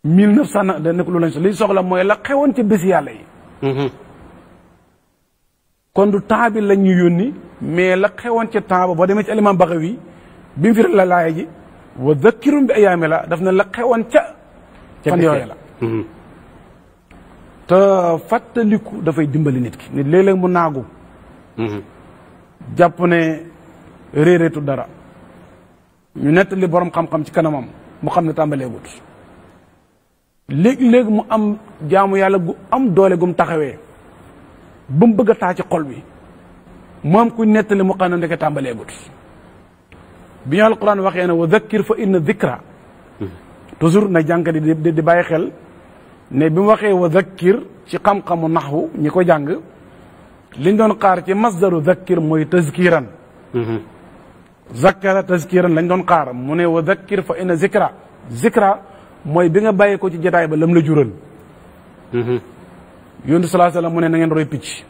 1900 da nekk lu lañ soxla li soxla mooy la xewoon ci bési yàlla yi kon du temps bi lañ ñu yónni mais la xewoon ci temps ba boo demee ci Imam Baghawi bi mu fi la laaya ji wa dhakkirum bi ayyaamillah daf ne la xewoon ca fan yooyu la te fàttaliku dafay dimbali nit ki nit léeg-léeg mu naagu jàpp ne réeréetu dara ñu nettali borom xam-xam ci kanamam mu xam ne tàmbaleegut léegi-léegi mu am jaamu yàlla gu am doole gum taxawee ba mu bëgg a taa ci xol bi moom ku nettali mu xam ne ndeke tàmbaleegut bi ñu alquran waxee ne wa dhakkir fa inna dhikra toujours na jànkat yi di bàyyi xel ne bi mu waxee wa dhakkir ci xam-xamu naxwu ñi ko jàng liñ doon xaar ci masdaru dhakkir mooy tazkiran zakkara tazkiran lañ doon xaar mu ne wa dhakkir fa inna zikra mooy bi nga bàyyi ko ci jotaay ba lam la jural yonent sallallahu alayhi wasallam mu ne na ngeen roy picc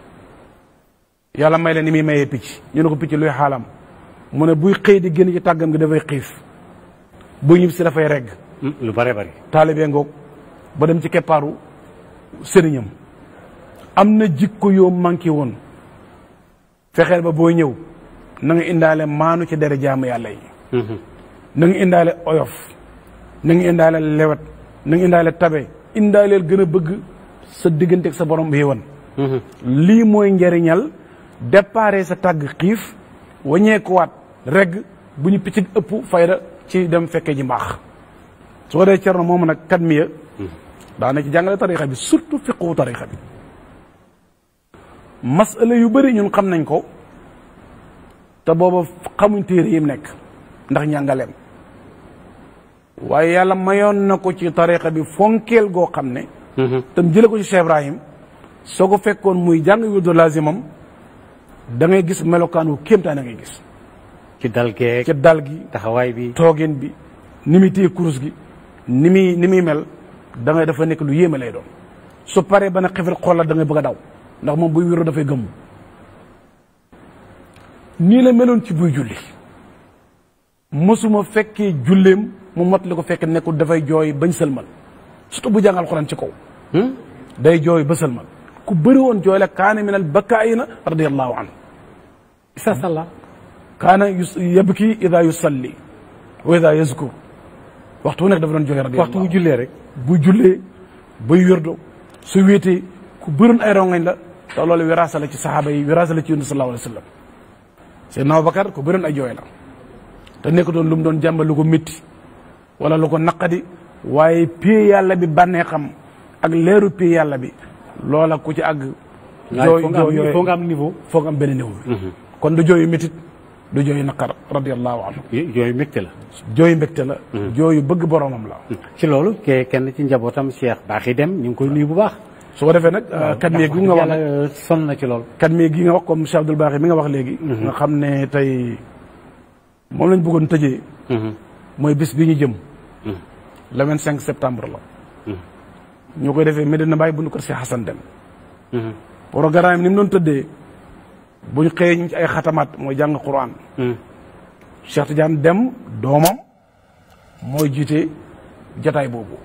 yàlla may la ni muy mayee picc ñu ne ko picc luy xaalam mu ne buy xëy di génn ci tàggam gi dafay xiif buy ñib si dafay regg lu bare bari taalibee ngoog ba dem ci keppaaru sëriñam am na jikko yoo manqué woon fexeel ba booy ñëw na nga indaale maanu ci dere jaamu yàlla yi na nga indaale oyof na nga indaale lewet na nga indaale tabe indaaleel gën a bëgg sa diggante ak sa borom bi woon lii mooy njariñal déparé sa tàgg xiif waññeekuwaat regg bu ñu picc ëpp fayda ci dem fekkee ji mbaax soo dee cerno moom nag kat miya daana ci jàngale tarixa bi surtout fiqhu tarixa bi masala yu bëri ñun xam nañ ko te booba xamuñ téere yim nekk ndax njàngaleem waaye yàlla mayoon na ko ci tarixa bi fonkeel goo xam ne tam jële ko ci Cheikh Ibrahim soo ko fekkoon muy jàng wirdu lazimam da ngay gis melokaan wu kéemtaan da ngay gis ci dal geeg ci dal gi taxawaay bi toogin bi ni muy téye kurus gi ni muy mel da ngay dafa nekk lu yéeme lay doon su paree ba na xefil xool la da ngay bëgg a daw ndax moom buy wéru dafay gëmm nii la meloon ci buy julli mosuma fekkee julleem mu mot li ko fekk nekkul dafay jooy bañ sëlmal surtout bu jàngal xuraan ci kaw day jooy ba sëlmal ku bëri woon jooy la kaana min al bakaayina radiyallahu anhu isa salla kaana yabki ida yusalli wa ida yazkur waxtu wu nekk dafa doon jooy radiyallahu waxtu bu jullee rek bu jullee bay wérdo su wéetee ku bëroon ay rongañ la te loolu wiraasa la ci saxaaba yi wiraasa la ci yonent sallallahu alayhi wa sallam Seydina Abubakar ku bëroon ay jooy la te nekk doon lu mu doon jàmbal lu ko métti wala lu ko naqadi waaye pie yàlla bi bànnee xam ak leeru pie yàlla bi loola ku ci àgg jooy foo nga am niveau foo nga am benn niveau bi kon du jooyu métit du jooyu naqar radiyallahu anhu jooyu mbégte la jooyu mbégte la jooyu bëgg boromam la ci loolu kenn ci njabootam Cheikh Baaxi Dem ñu ngi koy nuyu bu baax su ko defee nag kat mi gi nga wax nag sonn na ci loolu kat mi gi nga wax comme Cheikh Abdoul Baaxi mi nga wax léegi nga xam ne tey moom lañ bëggoon tëjee mooy bis bi ñu jëm le 25 septembre la ñu koy defee Medina Baye bu nu kër Cheikh Hassan Deme programme ni mu doon tëddee buñ xëyee ñu ci ay xatamaat mooy jàng Quran Cheikh Tidiane Deme doomam mooy jiite jataay boobu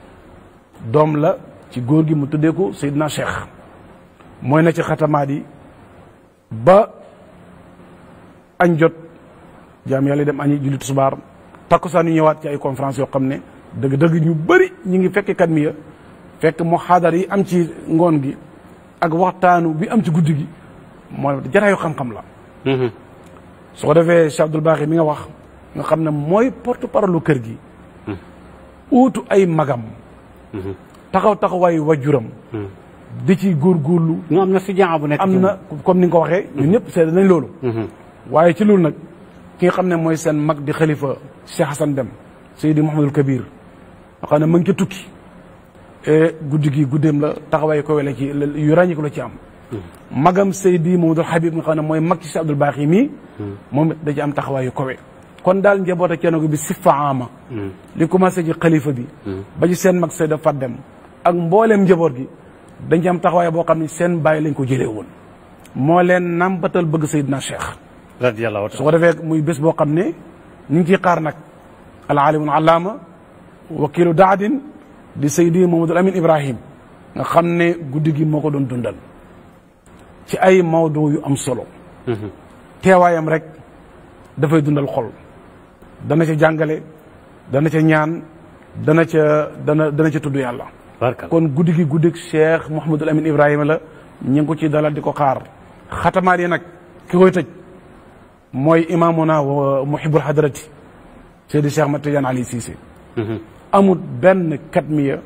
doom la ci góor gi mu tuddee ko Seydina Cheikh mooy na ci xatamaat yi ba añ jot jaam yàlla dem añi julli tisbaar takkusaan ñu ñëwaat ci ay conférence yoo xam ne dëgg-dëgg ñu bëri ñu ngi fekk kat mi ya fekk muhaadara yi am ci ngoon gi ak waxtaanu bi am ci guddi gi mooy jataayu xam-xam la su ko defee Cheikh Abdoul Baaxi mi nga wax nga xam ne mooy porte parole kër gi uutu ay magam taxawaayu wajuram di ci góorgóorlu ñu am na si jàng bu nekk am na comme ni nga ko waxee ñun ñëpp seede nañ loolu waaye ci loolu nag ki nga xam ne mooy seen mag di xalifa Cheikh Hassan Deme Seydi Mouhamadul Kabir nga xam ne ma ngi ca tukki guddi gi guddeem la taxawaay ko wele ci yu ràññi ko la ci am magam Seydi Mouhamadul Habib nga xam ne mooy mag ci Cheikh Abdoul Baaxi mii moom it da ci am taxawaay yu kowe kon daal njaboot ak Ceerno bi si faama li commencé ci xalifa bi ba ci seen mag Seyda Fadem ak mbooleem njaboot gi dañ ci am taxawaay boo xam ne seen bàyyi lañ ko jëlee woon moo leen nambatal bëgg Seydina Cheikh radiyallahu su ko defee muy bés boo xam ne ñu ngi ciy xaar nag al alimul allaama wakilu daadin di Seydi Mamadou Amin Ibrahim nga xam ne guddi gi moo ko doon dundal ci ay mawdu yu am solo teewaayam rek dafay dundal xol dana ca jàngale dana ca ñaan dana ca tudd yàlla kon guddi gi guddik Cheikh Mouhamadul Amin Ibrahima la ñu ngi ko ci dalal di ko xaar xatamaat yi nag ki koy tëj mooy imaamuna wa muhibbul hadrati Seydi Cheikh Ahmad Tidiane Ali Cissé amul benn katmiya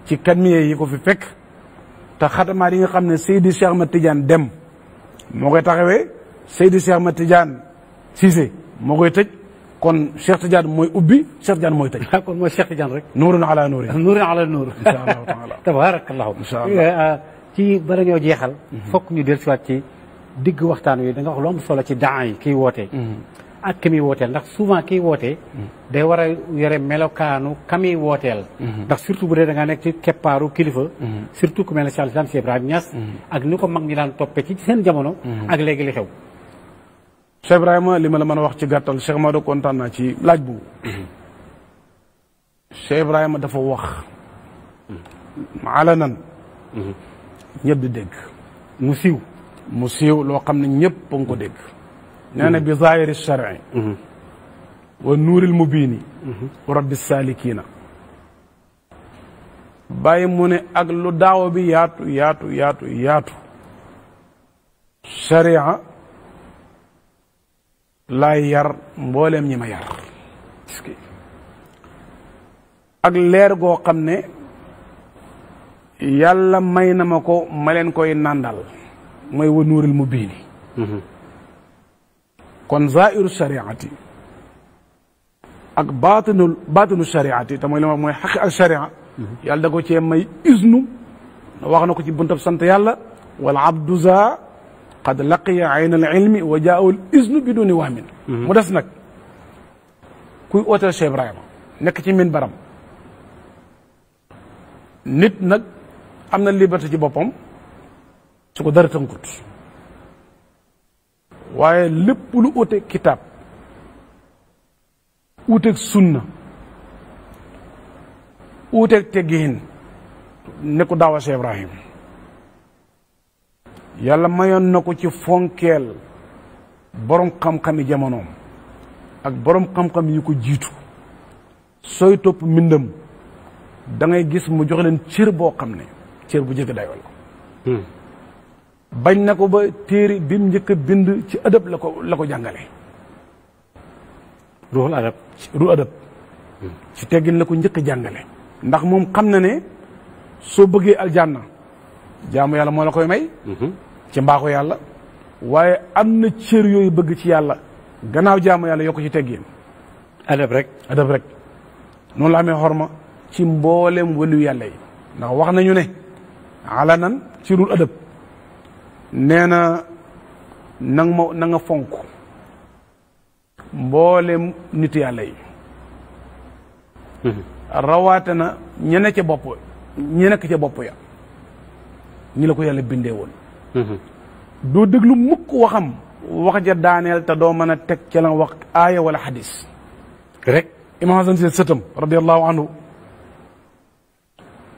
ci katmiya yi ko fi fekk te xatamaat yi nga xam ne Seydi Cheikh Ahmad Tidiane dem moo koy taxawee Seydi Cheikh Ahmad Tidiane Cissé moo koy tëj kon Cheikh Tidiane mooy ubbi Cheikh Tidiane mooy tëj. kon mooy Cheikh Tidiane rek. nuurun ala nuurin. nuurun ala nuur. incha allahu taala. tabaarakallahu. incha allah ci bala ñoo jeexal. fokk ñu dellusiwaat ci digg waxtaan wi da nga wax lu am solo ci daa yi kiy wootee. ak ki muy wooteel ndax souvent kiy wootee. day war a yore melokaanu ka muy wooteel. ndax surtout bu dee da ngaa nekk ci keppaaru kilifa. surtout ku mel ne Cheikh Ibrahima Niass. ak ni ko mag ñi daan toppee ci seen jamono. ak léegi li xew. Cheikh Ibrahima li ma la mën a wax ci gàttal Cheikh Maodo kontaan naa ci laaj bu Cheikh Ibrahima dafa wax alanan ñëpp di dégg mu siiw loo xam ne ñëpp a ngi ko dégg nee na bi zahiri shar'i wa nuuril mubiini wa rabbi saalikiina bàyyi mu ne ak lu daawa bi yaatu sharia laay yar mbooleem ñi ma yar ak leer goo xam ne yàlla may na ma ko ma leen koy nàndal mooy wa nuuril mubiini kon zaahiru shariati ak baatinu shariati te mooy li ma mooy xaqi ak sharia yàlla da ko cee may isnu wax na ko ci buntab sant yàlla wal abdu za qad laqiya ayna al ilmi wa jaahu al isnu biduni wahmin mu des nag kuy ooteel Cheikh Ibrahima nekk ci min baram nit nag am na liberté ci boppam su ko dara tënkut waaye lépp lu uteeg kitaab uteeg sunna uteeg teggiin ne ko daawa Cheikh Ibrahima yàlla mayoon na ko ci fonkeel borom xam-xami jamonoom ak borom xam-xam yi ko jiitu sooy topp mbindam da ngay gis mu jox leen cër boo xam ne cër bu jëkk dayoo la bañ na ko ba téere bi mu njëkk a bind ci adab la ko jàngale ruuxul adab ruuxul adab ci teggin la ko njëkk a jàngale ndax moom xam na ne soo bëggee aljanna jaamu yàlla moo la koy may ci mbaaxu yàlla waaye am na cër yooyu bëgg ci yàlla gannaaw jaamu yàlla yokk ci teggin adab rek noonu la amee xorma ci mboolem wëlu yàlla yi ndax wax nañu ne alanan ci rul adab nee na na nga fonk mboolem nit yàlla yi rawaate na ña nekk ca bopp ya ñi la ko yàlla bindee woon doo déglu mukk waxam wax ja daaneel te doo mën a teg ca la wax aaya wala xadis rek imam Hasan Si sëtam radiallahu anhu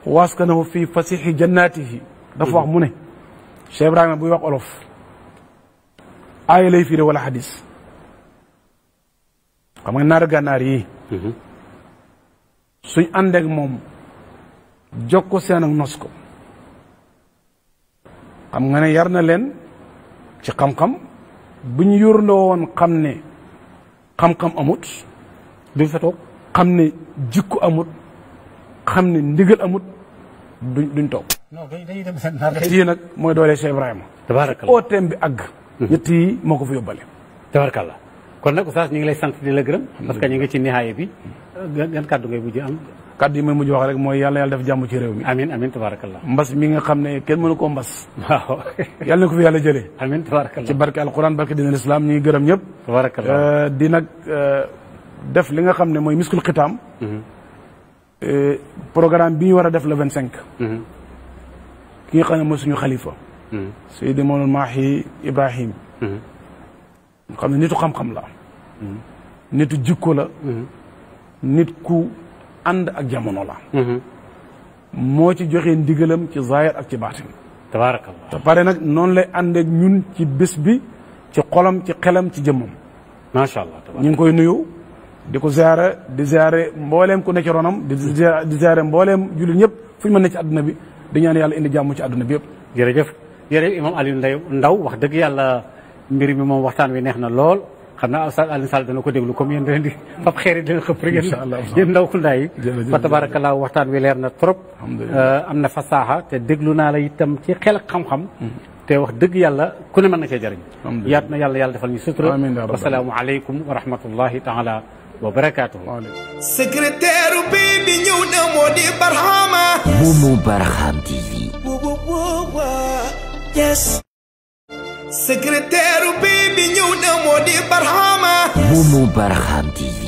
waskanahu fi fasixi jannatihi dafa wax mu ne Cheikh Ibrahima buy wax olof aaya lay fiire wala xadis xam nga naar gànnaar yi suñ àndeek moom jog ko seen ak nos ko xam nga ne yar na leen ci xam-xam bu ñu yurndoo woon xam ne xam-xam amut duñ fa toog xam ne jikko amut xam ne ndigal amut duñ toog dañuy dem seen naar yii nag mooy doole Cheikh Ibrahima tabarakallah ooteem bi àgg ñett yi moo ko fa yóbbale tabarakallah kon nag oustaz ñu ngi lay sant di la gërëm parce que ñu ngi ci nihaaya bi gan kàddu ngay mujj am kàddu yi may mujj wax rek mooy yàlla def jàmm ci réew mi amin tabarakallah mbas mi nga xam ne kenn mënu koo mbas waaw yàlla na ko fi yàlla jëlee amin tabarakallah ci barke alquran barke dina l'islam ñu ngi gërëm ñëpp tabarakallah di nag def li nga xam ne mooy miskul xitaam programme bi ñu war a def le 25 ki nga xam ne mooy suñu xalifa Seydi Mawlana Mahi Ibrahim xam ne nitu xam-xam la nitu jikko la nit ku ànd ak jamono la moo ci joxe ndigalam ci zahir ak ci baatin tabarakallah te pare nag noonu lay ànd ak ñun ci bés bi ci xolam ci xelam ci jëmmam macha allah ñu ngi koy nuyu di ko di ziare mbooleem ku ne ci ronam di ziare mbooleem jullit ñëpp fu ñu mën ne ci àdduna bi di ñaan yàlla indi jàmm ci àdduna bi yëpp jërëjëf imam Aliou Ndao wax dëgg yàlla mbir mi moom waxtaan wi neex na lool xam naa Oustaz Alioune Sall dana ko déglu comme yéen daleen di fab xeer yi dina xëpp rek yéen ndaw kundaa yi fa tabarakallah waxtaan wi leer na trop am na fasaaxa te déglu naa la itam ci xel ak xam-xam te wax dëgg yàlla ku ne mën na cee jëriñ yaat na yàlla defal ñu sutura wasalaamu aleykum wa rahmatullahi taala wa barakaatuhu secrétaire bi ñëw na moo di Barhama Momo Barham TV yes secrétaire bi ñëw na moo di Barhama Momo Barham TV